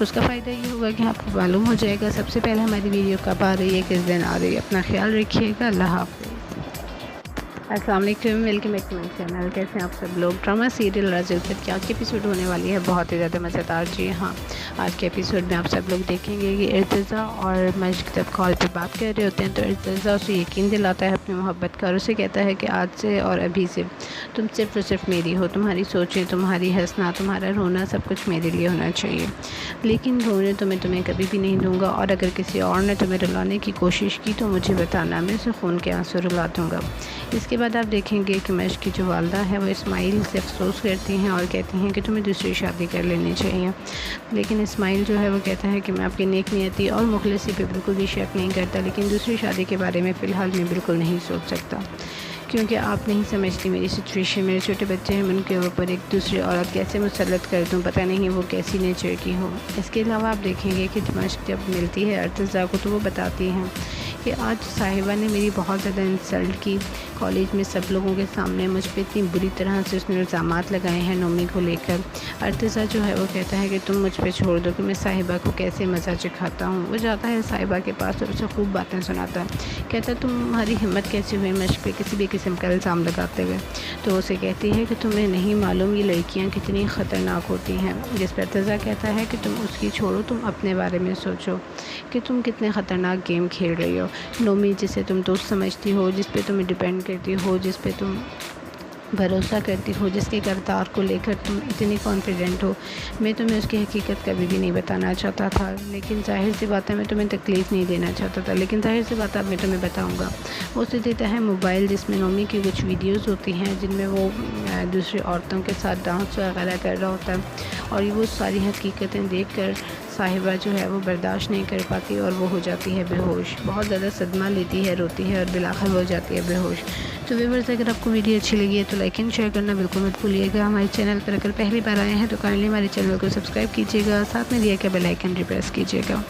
اس کا فائدہ یہ ہوگا کہ آپ کو معلوم ہو جائے گا سب سے پہلے ہماری ویڈیو کب آ رہی ہے، کس دن آ رہی ہے۔ اپنا خیال رکھیے گا، اللہ حافظ۔ السلام علیکم، welcome back to my channel. کیسے ہیں آپ سب لوگ؟ ڈرامہ سیریل راج الفت کی آج کی ایپیسوڈ ہونے والی ہے بہت ہی زیادہ مزیدار۔ جی ہاں، آج کے ایپیسوڈ میں آپ سب لوگ دیکھیں گے کہ ارتضیٰ اور مشق جب کال پہ بات کر رہے ہوتے ہیں تو ارتضیٰ اسے یقین دلاتا ہے اپنی محبت کا، اور اسے کہتا ہے کہ آج سے اور ابھی سے تم صرف اور صرف میری ہو، تمہاری سوچیں، تمہاری ہنسنا، تمہارا رونا سب کچھ میرے لیے ہونا چاہیے، لیکن رونے تو میں تمہیں کبھی بھی نہیں دوں گا، اور اگر کسی اور نے تمہیں رلانے کی کوشش کی تو مجھے بتانا، میں اسے خون کے آنسو رلا دوں گا۔ اس کے بعد آپ دیکھیں گے کہ مشق کی جو والدہ ہے وہ اسماعیل سے افسوس کرتی ہیں اور کہتی ہیں کہ تمہیں دوسری شادی کر لینی چاہیے، لیکن اسماعیل جو ہے وہ کہتا ہے کہ میں آپ کی نیک نیتی اور مخلصی پہ بالکل بھی شک نہیں کرتا، لیکن دوسری شادی کے بارے میں فی الحال میں بالکل نہیں سوچ سکتا، کیونکہ آپ نہیں سمجھتی میری سچویشن، میرے چھوٹے بچے ہیں، ان کے اوپر ایک دوسری عورت کیسے مسلط کر دوں، پتہ نہیں وہ کیسی نیچر کی ہو۔ اس کے علاوہ آپ دیکھیں گے کہ دمشق جب ملتی ہے ارتضیٰ کو تو وہ بتاتی ہیں کہ آج صاحبہ نے میری بہت زیادہ انسلٹ کی، کالج میں سب لوگوں کے سامنے مجھ پہ اتنی بری طرح سے اس نے الزامات لگائے ہیں نومی کو لے کر۔ ارتضیٰ جو ہے وہ کہتا ہے کہ تم مجھ پہ چھوڑ دو کہ میں صاحبہ کو کیسے مزہ چکھاتا ہوں۔ وہ جاتا ہے صاحبہ کے پاس اور اسے خوب باتیں سناتا ہے، کہتا ہے تمہاری ہمت کیسی ہوئی مجھ پہ کسی بھی قسم کا الزام لگاتے ہوئے؟ تو اسے کہتی ہے کہ تمہیں نہیں معلوم یہ لڑکیاں کتنی خطرناک ہوتی ہیں، جس پر ارتضیٰ کہتا ہے کہ تم اس کی چھوڑو، تم اپنے بارے میں سوچو کہ تم کتنے خطرناک گیم کھیل رہی ہو۔ نومی جسے تم دوست سمجھتی ہو، جس پہ تم ڈیپینڈ کرتی ہو، جس پہ تم بھروسہ کرتی ہو، جس کے کردار کو لے کر تم اتنی کانفیڈنٹ ہو، میں تمہیں اس کی حقیقت کبھی بھی نہیں بتانا چاہتا تھا، لیکن ظاہر سی بات ہے میں تمہیں تکلیف نہیں دینا چاہتا تھا، لیکن ظاہر سی بات ہے اب میں تمہیں بتاؤں گا۔ وہ اسے دیتا ہے موبائل جس میں نومی کی کچھ ویڈیوز ہوتی ہیں جن میں وہ دوسری عورتوں کے ساتھ ڈانس وغیرہ کر رہا ہوتا ہے، اور وہ ساری حقیقتیں دیکھ کر صاحبہ جو ہے وہ برداشت نہیں کر پاتی اور وہ ہو جاتی ہے بے ہوش، بہت زیادہ صدمہ لیتی ہے، روتی ہے اور بالآخر ہو جاتی ہے بے ہوش۔ تو ویورز اگر آپ کو ویڈیو اچھی لگی ہے تو لائک اینڈ شیئر کرنا بالکل مت بھولیے گا۔ ہمارے چینل پر اگر پہلی بار آئے ہیں تو کائنڈلی ہمارے چینل کو سبسکرائب کیجیے گا، ساتھ میں دیا کہ بیل آئیکن بھی پریس کیجیے گا۔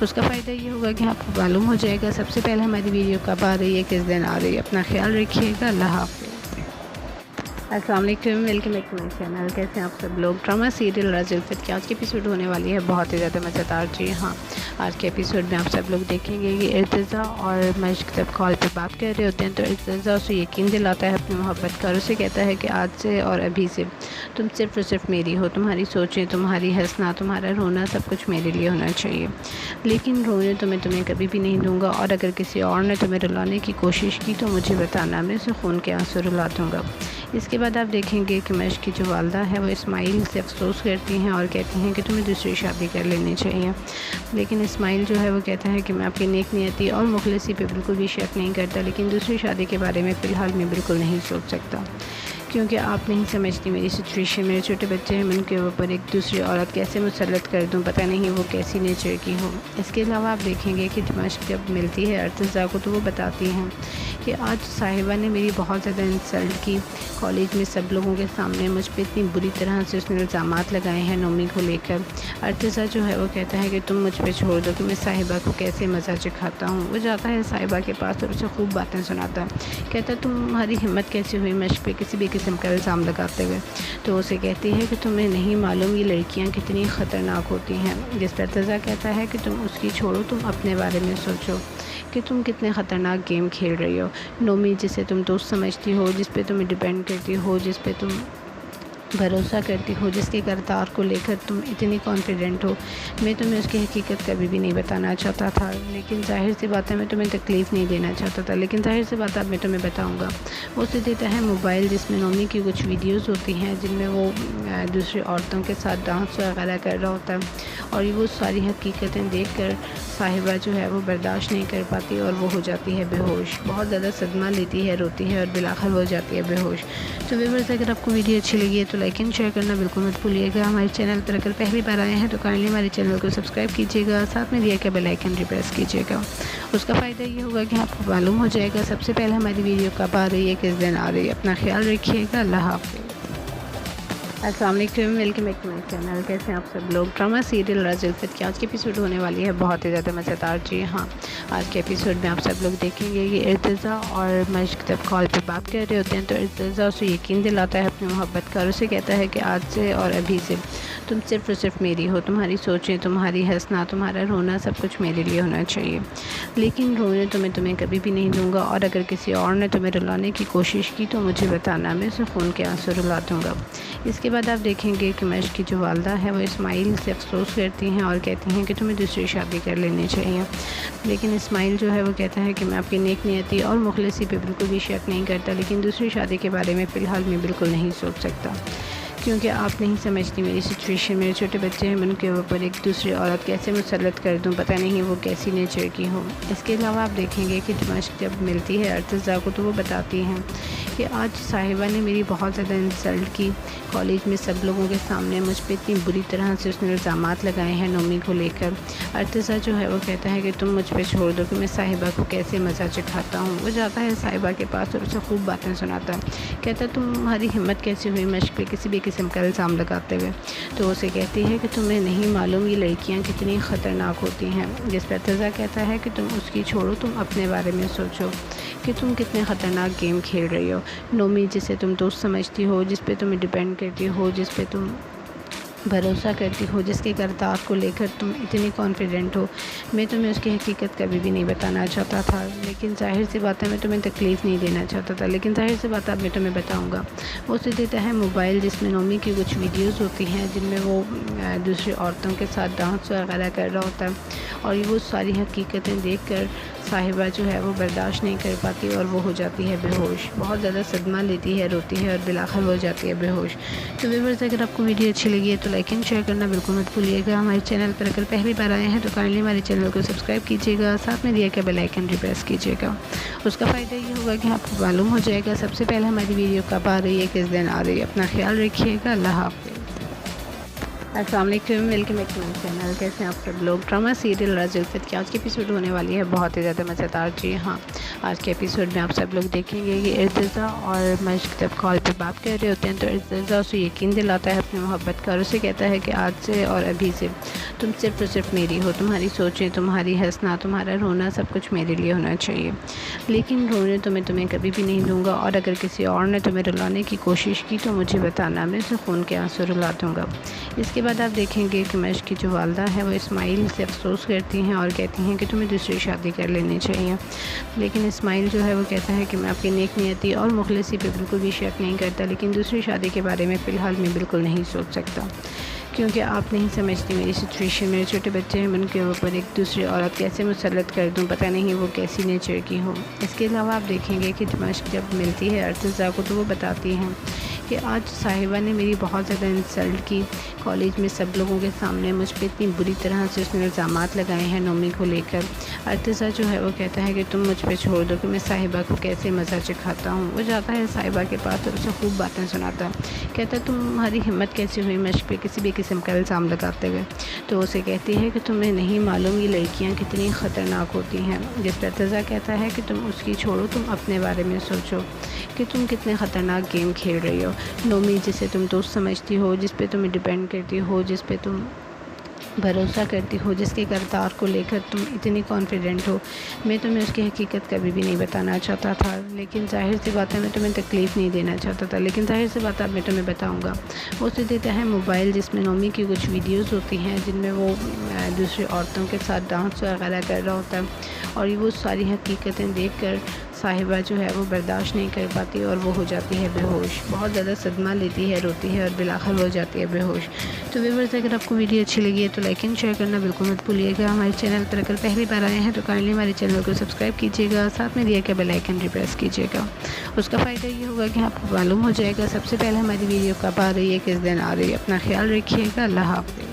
اس کا فائدہ یہ ہوگا کہ آپ کو معلوم ہو جائے گا سب سے پہلے ہماری ویڈیو کب آ رہی ہے، کس دن آ رہی ہے۔ اپنا خیال رکھیے گا، اللہ حافظ۔ السلام علیکم، welcome back to my channel. کیسے ہیں آپ سب لوگ؟ ڈرامہ سیریل راج الفت کی آج کی ایپیسوڈ ہونے والی ہے بہت ہی زیادہ مزیدار۔ جی ہاں، آج کے ایپیسوڈ میں آپ سب لوگ دیکھیں گے کہ ارتضیٰ اور مشق جب کال پہ بات کر رہے ہوتے ہیں تو ارتضیٰ اسے یقین دلاتا ہے اپنی محبت کا، اور اسے کہتا ہے کہ آج سے اور ابھی سے تم صرف اور صرف میری ہو، تمہاری سوچیں، تمہاری ہنسنا، تمہارا رونا سب کچھ میرے لیے ہونا چاہیے، لیکن رونے تو میں تمہیں کبھی بھی نہیں دوں گا، اور اگر کسی اور نے تمہیں رلانے کی کوشش کی تو مجھے بتانا، میں اسے خون کے آنسو رلا دوں گا۔ اس کے بعد آپ دیکھیں گے کہ مشق کی جو والدہ ہے وہ اسماعیل سے افسوس کرتی ہیں اور کہتی ہیں کہ تمہیں دوسری شادی کر لینی چاہیے، لیکن اسماعیل جو ہے وہ کہتا ہے کہ میں آپ کی نیک نیتی اور مخلصی پہ بالکل بھی شک نہیں کرتا، لیکن دوسری شادی کے بارے میں فی الحال میں بالکل نہیں سوچ سکتا، کیونکہ آپ نہیں سمجھتی میری سچویشن، میرے چھوٹے بچے ہیں، ان کے اوپر ایک دوسری عورت کیسے مسلط کر دوں، پتہ نہیں وہ کیسی نیچر کی ہو۔ اس کے علاوہ آپ دیکھیں گے کہ دمشق جب ملتی ہے ارتضیٰ کو تو وہ بتاتی ہیں کہ آج صاحبہ نے میری بہت زیادہ انسلٹ کی، کالج میں سب لوگوں کے سامنے مجھ پہ اتنی بری طرح سے اس نے الزامات لگائے ہیں نومی کو لے کر۔ ارتضیٰ جو ہے وہ کہتا ہے کہ تم مجھ پہ چھوڑ دو کہ میں صاحبہ کو کیسے مزہ چکھاتا ہوں۔ وہ جاتا ہے صاحبہ کے پاس اور اسے خوب باتیں سناتا ہے، کہتا ہے تمہاری ہمت کیسی ہوئی مجھ پہ کسی بھی قسم کا الزام لگاتے ہوئے؟ تو اسے کہتی ہے کہ تمہیں نہیں معلوم یہ لڑکیاں کتنی خطرناک ہوتی ہیں، جس پر ارتضیٰ کہتا ہے کہ تم اس کی چھوڑو، تم اپنے بارے میں سوچو کہ تم کتنے خطرناک گیم کھیل رہی ہو۔ نومی جسے تم دوست سمجھتی ہو، جس پہ تم ڈیپینڈ کرتی ہو، جس پہ تم بھروسہ کرتی ہو، جس کے کردار کو لے کر تم اتنی کانفیڈنٹ ہو، میں تمہیں اس کی حقیقت کبھی بھی نہیں بتانا چاہتا تھا، لیکن ظاہر سی بات ہے میں تمہیں تکلیف نہیں دینا چاہتا تھا، لیکن ظاہر سی بات ہے اب میں تمہیں بتاؤں گا۔ وہ اسے دیتا ہے موبائل جس میں نومی کی کچھ ویڈیوز ہوتی ہیں جن میں وہ دوسری عورتوں کے ساتھ ڈانس وغیرہ کر رہا ہوتا ہے، اور وہ ساری حقیقتیں دیکھ کر صاحبہ جو ہے وہ برداشت نہیں کر پاتی اور وہ ہو جاتی ہے بے ہوش، بہت زیادہ صدمہ لیتی ہے، روتی ہے اور بالآخر ہو جاتی ہے بے ہوش۔ تو ویورز اگر آپ کو ویڈیو اچھی لگی ہے تو لائک اینڈ شیئر کرنا بالکل مت بھولیے گا۔ ہمارے چینل پر اگر پہلی بار آئے ہیں تو کائنڈلی ہمارے چینل کو سبسکرائب کیجیے گا، ساتھ میں دیا کہ بیل آئیکن بھی پریس کیجیے گا۔ اس کا فائدہ یہ ہوگا کہ آپ کو معلوم ہو جائے گا سب سے پہلے ہماری ویڈیو کب آ رہی ہے، کس دن آ رہی ہے۔ اپنا خیال رکھیے گا، اللہ حافظ۔ السلام علیکم، welcome back to my channel. کیسے ہیں آپ سب لوگ؟ ڈرامہ سیریل راج الفت کی آج کی ایپیسوڈ ہونے والی ہے بہت ہی زیادہ مزیدار۔ جی ہاں، آج کے ایپیسوڈ میں آپ سب لوگ دیکھیں گے کہ ارتضیٰ اور مشق جب کال پہ بات کر رہے ہوتے ہیں تو ارتضیٰ اسے یقین دلاتا ہے اپنی محبت کا، اور اسے کہتا ہے کہ آج سے اور ابھی سے تم صرف اور صرف میری ہو، تمہاری سوچیں، تمہاری ہنسنا، تمہارا رونا سب کچھ میرے لیے ہونا چاہیے، لیکن رونے تو میں تمہیں کبھی بھی نہیں دوں گا، اور اگر کسی اور نے تمہیں رلانے کی کوشش کی تو مجھے بتانا، میں اسے خون کے آنسو رلا دوں گا۔ اس کے بعد آپ دیکھیں گے کہ مشق کی جو والدہ ہے وہ اسماعیل سے افسوس کرتی ہیں اور کہتی ہیں کہ تمہیں دوسری شادی کر لینی چاہیے، لیکن اسماعیل جو ہے وہ کہتا ہے کہ میں آپ کی نیک نیتی اور مخلصی پہ بالکل بھی شک نہیں کرتا، لیکن دوسری شادی کے بارے میں فی الحال میں بالکل نہیں سوچ سکتا، کیونکہ آپ نہیں سمجھتی میری سچویشن، میرے چھوٹے بچے ہیں، میں ان کے اوپر ایک دوسری عورت کیسے مسلط کر دوں، پتہ نہیں وہ کیسی نیچر کی ہوں۔ اس کے علاوہ آپ دیکھیں گے کہ دمشق جب ملتی ہے ارتضیٰ کو تو وہ بتاتی ہیں کہ آج صاحبہ نے میری بہت زیادہ انسلٹ کی، کالج میں سب لوگوں کے سامنے مجھ پہ اتنی بری طرح سے اس نے الزامات لگائے ہیں نومی کو لے کر۔ ارتضیٰ جو ہے وہ کہتا ہے کہ تم مجھ پہ چھوڑ دو کہ میں صاحبہ کو کیسے مزہ چکھاتا ہوں۔ وہ جاتا ہے صاحبہ کے پاس اور اسے خوب باتیں سناتا ہے، کہتا ہے تمہاری ہمت کیسے ہوئی مشق پہ کسی بھی قسم کا الزام لگاتے ہوئے؟ تو اسے کہتی ہے کہ تمہیں نہیں معلوم یہ لڑکیاں کتنی خطرناک ہوتی ہیں، جس پہ ارتضیٰ کہتا ہے کہ تم اس کی چھوڑو، تم اپنے بارے میں سوچو کہ تم کتنے خطرناک گیم کھیل رہی ہو۔ نومی جسے تم دوست سمجھتی ہو، جس پہ تمہیں ڈیپینڈ کرتی ہو، جس پہ تم بھروسہ کرتی ہو، جس کے کردار کو لے کر تم اتنی کانفیڈنٹ ہو، میں تمہیں اس کی حقیقت کبھی بھی نہیں بتانا چاہتا تھا، لیکن ظاہر سی بات ہے میں تمہیں تکلیف نہیں دینا چاہتا تھا، لیکن ظاہر سی بات اب میں تمہیں بتاؤں گا۔ وہ اسے دیتا ہے موبائل جس میں نومی کی کچھ ویڈیوز ہوتی ہیں جن میں وہ دوسری عورتوں کے ساتھ ڈانس وغیرہ کر رہا ہوتا ہے، اور وہ ساری حقیقتیں دیکھ کر صاحبہ جو ہے وہ برداشت نہیں کر پاتی اور وہ ہو جاتی ہے بے ہوش، بہت زیادہ صدمہ لیتی ہے، روتی ہے اور بالآخر ہو جاتی ہے بے ہوش۔ تو ویورز اگر آپ کو ویڈیو اچھی لگی ہے تو لائک اینڈ شیئر کرنا بالکل مت بھولیے گا۔ ہمارے چینل پر اگر پہلی بار آئے ہیں تو کائنڈلی ہمارے چینل کو سبسکرائب کیجیے گا، ساتھ میں دیا کے بیل آئیکن بھی پریس کیجیے گا۔ اس کا فائدہ یہ ہوگا کہ آپ کو معلوم ہو جائے گا سب سے پہلے ہماری ویڈیو کب آ رہی ہے، کس دن آ رہی ہے۔ اپنا خیال رکھیے گا، اللہ حافظ۔ السلام علیکم، welcome back to my channel. کیسے ہیں آپ سب لوگ؟ ڈرامہ سیریل راز الفت کی آج کی ایپیسوڈ ہونے والی ہے بہت ہی زیادہ مزیدار۔ جی ہاں، آج کے ایپیسوڈ میں آپ سب لوگ دیکھیں گے کہ ارتضیٰ اور مشق جب کال پہ بات کر رہے ہوتے ہیں تو ارتضیٰ اسے یقین دلاتا ہے اپنی محبت کا، اور اسے کہتا ہے کہ آج سے اور ابھی سے تم صرف اور صرف میری ہو، تمہاری سوچیں، تمہاری ہنسنا، تمہارا رونا سب کچھ میرے لیے ہونا چاہیے، لیکن رونے تو میں تمہیں کبھی بھی نہیں دوں گا، اور اگر کسی اور نے تمہیں رلانے کی کوشش کی تو مجھے بتانا، میں اسے خون کے آنسو رلا دوں گا۔ اس کے بعد آپ دیکھیں گے کہ مشق کی جو والدہ ہے وہ اسماعیل سے افسوس کرتی ہیں اور کہتی ہیں کہ تمہیں دوسری شادی کر لینی چاہیے، لیکن اسماعیل جو ہے وہ کہتا ہے کہ میں آپ کی نیک نیتی اور مخلصی پہ بالکل بھی شک نہیں کرتا، لیکن دوسری شادی کے بارے میں فی الحال میں بالکل نہیں سوچ سکتا، کیونکہ آپ نہیں سمجھتی میری سچویشن، میرے چھوٹے بچے ہیں، میں ان کے اوپر ایک دوسری عورت کیسے مسلط کر دوں، پتہ نہیں وہ کیسی نیچر کی ہوں۔ اس کے علاوہ آپ دیکھیں گے کہ دمشق جب ملتی ہے ارتضیٰ کو تو وہ بتاتی ہیں کہ آج صاحبہ نے میری بہت زیادہ انسلٹ کی، کالج میں سب لوگوں کے سامنے مجھ پہ اتنی بری طرح سے اس نے الزامات لگائے ہیں نومی کو لے کر۔ ارتضیٰ جو ہے وہ کہتا ہے کہ تم مجھ پہ چھوڑ دو کہ میں صاحبہ کو کیسے مزہ چکھاتا ہوں۔ وہ جاتا ہے صاحبہ کے پاس اور اسے خوب باتیں سناتا ہے، کہتا ہے تمہاری ہمت کیسے ہوئی مشق پہ کسی بھی قسم کا الزام لگاتے ہوئے؟ تو اسے کہتی ہے کہ تمہیں نہیں معلوم یہ لڑکیاں کتنی خطرناک ہوتی ہیں، جس پہ ارتضیٰ کہتا ہے کہ تم اس کی چھوڑو، تم اپنے بارے میں سوچو کہ تم کتنے خطرناک گیم کھیل رہی ہو۔ نومی جسے تم دوست سمجھتی ہو، جس پہ تمہیں ڈیپینڈ کرتی ہو، جس پہ تم بھروسہ کرتی ہو، جس کے کردار کو لے کر تم اتنی کانفیڈنٹ ہو، میں تمہیں اس کی حقیقت کبھی بھی نہیں بتانا چاہتا تھا، لیکن ظاہر سی بات ہے میں تمہیں تکلیف نہیں دینا چاہتا تھا، لیکن ظاہر سی بات اب میں تمہیں بتاؤں گا۔ وہ اسے دیتا ہے موبائل جس میں نومی کی کچھ ویڈیوز ہوتی ہیں جن میں وہ دوسری عورتوں کے ساتھ ڈانس وغیرہ کر رہا ہوتا ہے، اور وہ ساری حقیقتیں دیکھ کر صاحبہ جو ہے وہ برداشت نہیں کر پاتی اور وہ ہو جاتی ہے بے ہوش، بہت زیادہ صدمہ لیتی ہے، روتی ہے اور بالآخر ہو جاتی ہے بے ہوش۔ تو ویورز اگر آپ کو ویڈیو اچھی لگی ہے تو لائک اینڈ شیئر کرنا بالکل مت بھولیے گا۔ ہمارے چینل پر اگر پہلی بار آئے ہیں تو کائنڈلی ہمارے چینل کو سبسکرائب کیجیے گا، ساتھ میں دیا کے بیل آئیکن بھی پریس کیجیے گا۔ اس کا فائدہ یہ ہوگا کہ آپ کو معلوم ہو جائے گا سب سے پہلے ہماری ویڈیو کب آ رہی ہے، کس دن آ رہی ہے۔ اپنا خیال رکھیے گا، اللہ حافظ۔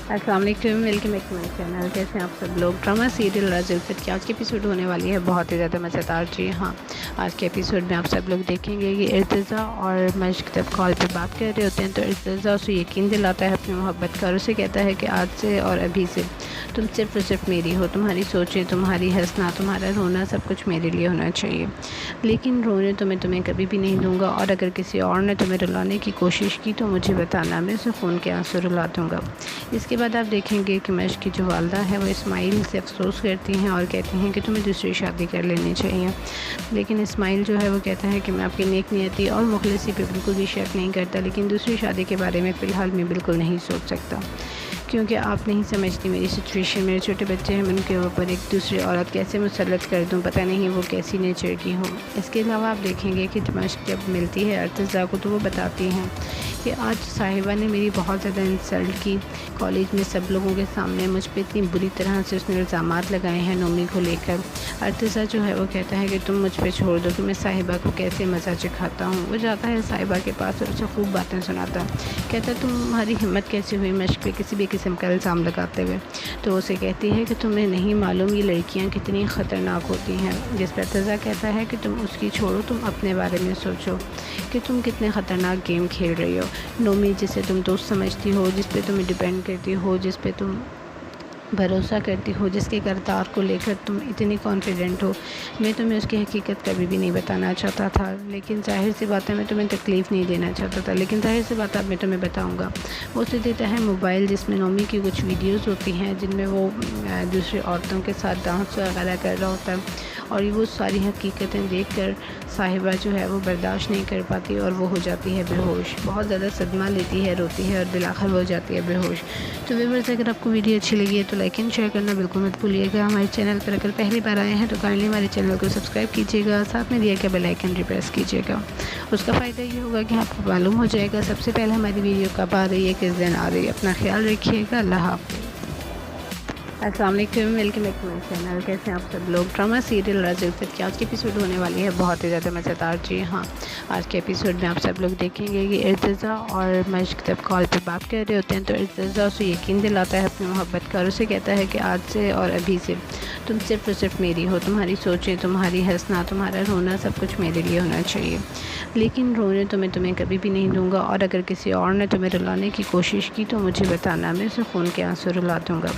السلام علیکم، welcome back to my channel. کیسے ہیں آپ سب لوگ؟ ڈرامہ سیریل راز الفت کی آج کی ایپیسوڈ ہونے والی ہے بہت ہی زیادہ مزیدار۔ جی ہاں، آج کے ایپیسوڈ میں آپ سب لوگ دیکھیں گے کہ ارتضیٰ اور مشق جب کال پہ بات کر رہے ہوتے ہیں تو ارتضیٰ اسے یقین دلاتا ہے اپنی محبت کا، اور اسے کہتا ہے کہ آج سے اور ابھی سے تم صرف اور صرف میری ہو، تمہاری سوچیں، تمہاری ہنسنا، تمہارا رونا سب کچھ میرے لیے ہونا چاہیے، لیکن رونے تو میں تمہیں کبھی بھی نہیں دوں گا، اور اگر کسی اور نے تمہیں رلانے کی کوشش کی تو مجھے بتانا، میں اسے خون کے آنسو رلا دوں گا۔ اس کے بعد آپ دیکھیں گے کہ مشق کی جو والدہ ہے وہ اسماعیل سے افسوس کرتی ہیں اور کہتی ہیں کہ تمہیں دوسری شادی کر لینی چاہیے، لیکن اسماعیل جو ہے وہ کہتا ہے کہ میں آپ کی نیک نیتی اور مخلصی پہ بالکل بھی شک نہیں کرتا، لیکن دوسری شادی کے بارے میں فی الحال میں بالکل نہیں سوچ سکتا، کیونکہ آپ نہیں سمجھتی میری سچویشن، میرے چھوٹے بچے ہیں، میں ان کے اوپر ایک دوسری عورت کیسے مسلط کر دوں، پتہ نہیں وہ کیسی نیچر کی ہوں۔ اس کے علاوہ آپ دیکھیں گے کہ مشق جب ملتی ہے ارتضیٰ کو تو وہ بتاتی ہیں کہ آج صاحبہ نے میری بہت زیادہ انسلٹ کی، کالج میں سب لوگوں کے سامنے مجھ پہ اتنی بری طرح سے اس نے الزامات لگائے ہیں نومی کو لے کر۔ ارتضیٰ جو ہے وہ کہتا ہے کہ تم مجھ پہ چھوڑ دو کہ میں صاحبہ کو کیسے مزہ چکھاتا ہوں۔ وہ جاتا ہے صاحبہ کے پاس اور اسے خوب باتیں سناتا ہے، کہتا ہے تمہاری ہمت کیسے ہوئی مشق پہ کسی بھی قسم کا الزام لگاتے ہوئے؟ تو اسے کہتی ہے کہ تمہیں نہیں معلوم یہ لڑکیاں کتنی خطرناک ہوتی ہیں، جس پر ارتضیٰ کہتا ہے کہ تم اس کی چھوڑو، تم اپنے بارے میں سوچو کہ تم کتنے خطرناک گیم کھیل رہی ہو۔ نومی جسے تم دوست سمجھتی ہو، جس پہ تم ڈیپینڈ کرتی ہو، جس پہ تم بھروسہ کرتی ہو، جس کے کردار کو لے کر تم اتنی کانفیڈنٹ ہو، میں تمہیں اس کی حقیقت کبھی بھی نہیں بتانا چاہتا تھا، لیکن ظاہر سی بات ہے میں تمہیں تکلیف نہیں دینا چاہتا تھا، لیکن ظاہر سی بات اب میں تمہیں بتاؤں گا۔ وہ اسے دیتا ہے موبائل جس میں نومی کی کچھ ویڈیوز ہوتی ہیں جن میں وہ دوسری عورتوں کے ساتھ ڈانس وغیرہ کر رہا ہوتا ہے، اور وہ ساری حقیقتیں دیکھ کر صاحبہ جو ہے وہ برداشت نہیں کر پاتی اور وہ ہو جاتی ہے بے ہوش، بہت زیادہ صدمہ لیتی ہے، روتی ہے اور بالآخر وہ ہو جاتی ہے بے ہوش۔ تو ویورز اگر آپ کو ویڈیو اچھی لگی ہے تو لائک اینڈ شیئر کرنا بالکل مت بھولیے گا۔ ہمارے چینل پر اگر پہلی بار آئے ہیں تو کائنڈلی ہمارے چینل کو سبسکرائب کیجیے گا، ساتھ میں دیا گیا بیل آئیکن پریس کیجیے گا۔ اس کا فائدہ یہ ہوگا کہ آپ کو معلوم ہو جائے گا سب سے پہلے ہماری ویڈیو کب آ رہی ہے، کس دن آ رہی ہے۔ اپنا خیال رکھیے گا، اللہ حافظ۔ السلام علیکم، welcome back to my channel. کیسے ہیں آپ سب لوگ؟ ڈرامہ سیریل راز الفت کی آج کی ایپیسوڈ ہونے والی ہے بہت ہی زیادہ مزیدار۔ جی ہاں، آج کے ایپیسوڈ میں آپ سب لوگ دیکھیں گے کہ ارتضیٰ اور مشق جب کال پہ بات کر رہے ہوتے ہیں تو ارتضیٰ اسے یقین دلاتا ہے اپنی محبت کا، اور اسے کہتا ہے کہ آج سے اور ابھی سے تم صرف اور صرف میری ہو، تمہاری سوچیں، تمہاری ہنسنا، تمہارا رونا سب کچھ میرے لیے ہونا چاہیے، لیکن رونے تو میں تمہیں کبھی بھی نہیں دوں گا، اور اگر کسی اور نے تمہیں رلانے کی کوشش کی تو مجھے بتانا، میں اسے خون کے آنسو رلا دوں گا۔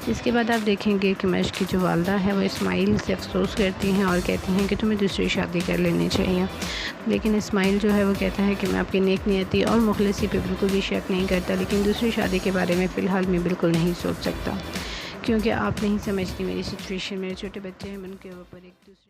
اس کے بعد آپ دیکھیں گے کہ مشق کی جو والدہ ہے وہ اسماعیل سے افسوس کرتی ہیں اور کہتی ہیں کہ تمہیں دوسری شادی کر لینی چاہیے، لیکن اسماعیل جو ہے وہ کہتا ہے کہ میں آپ کی نیک نیتی اور مخلصی پہ بالکل بھی شک نہیں کرتا، لیکن دوسری شادی کے بارے میں فی الحال میں بالکل نہیں سوچ سکتا، کیونکہ آپ نہیں سمجھتی میری سچویشن، میرے چھوٹے بچے ہیں، میں ان کے اوپر ایک دوسرے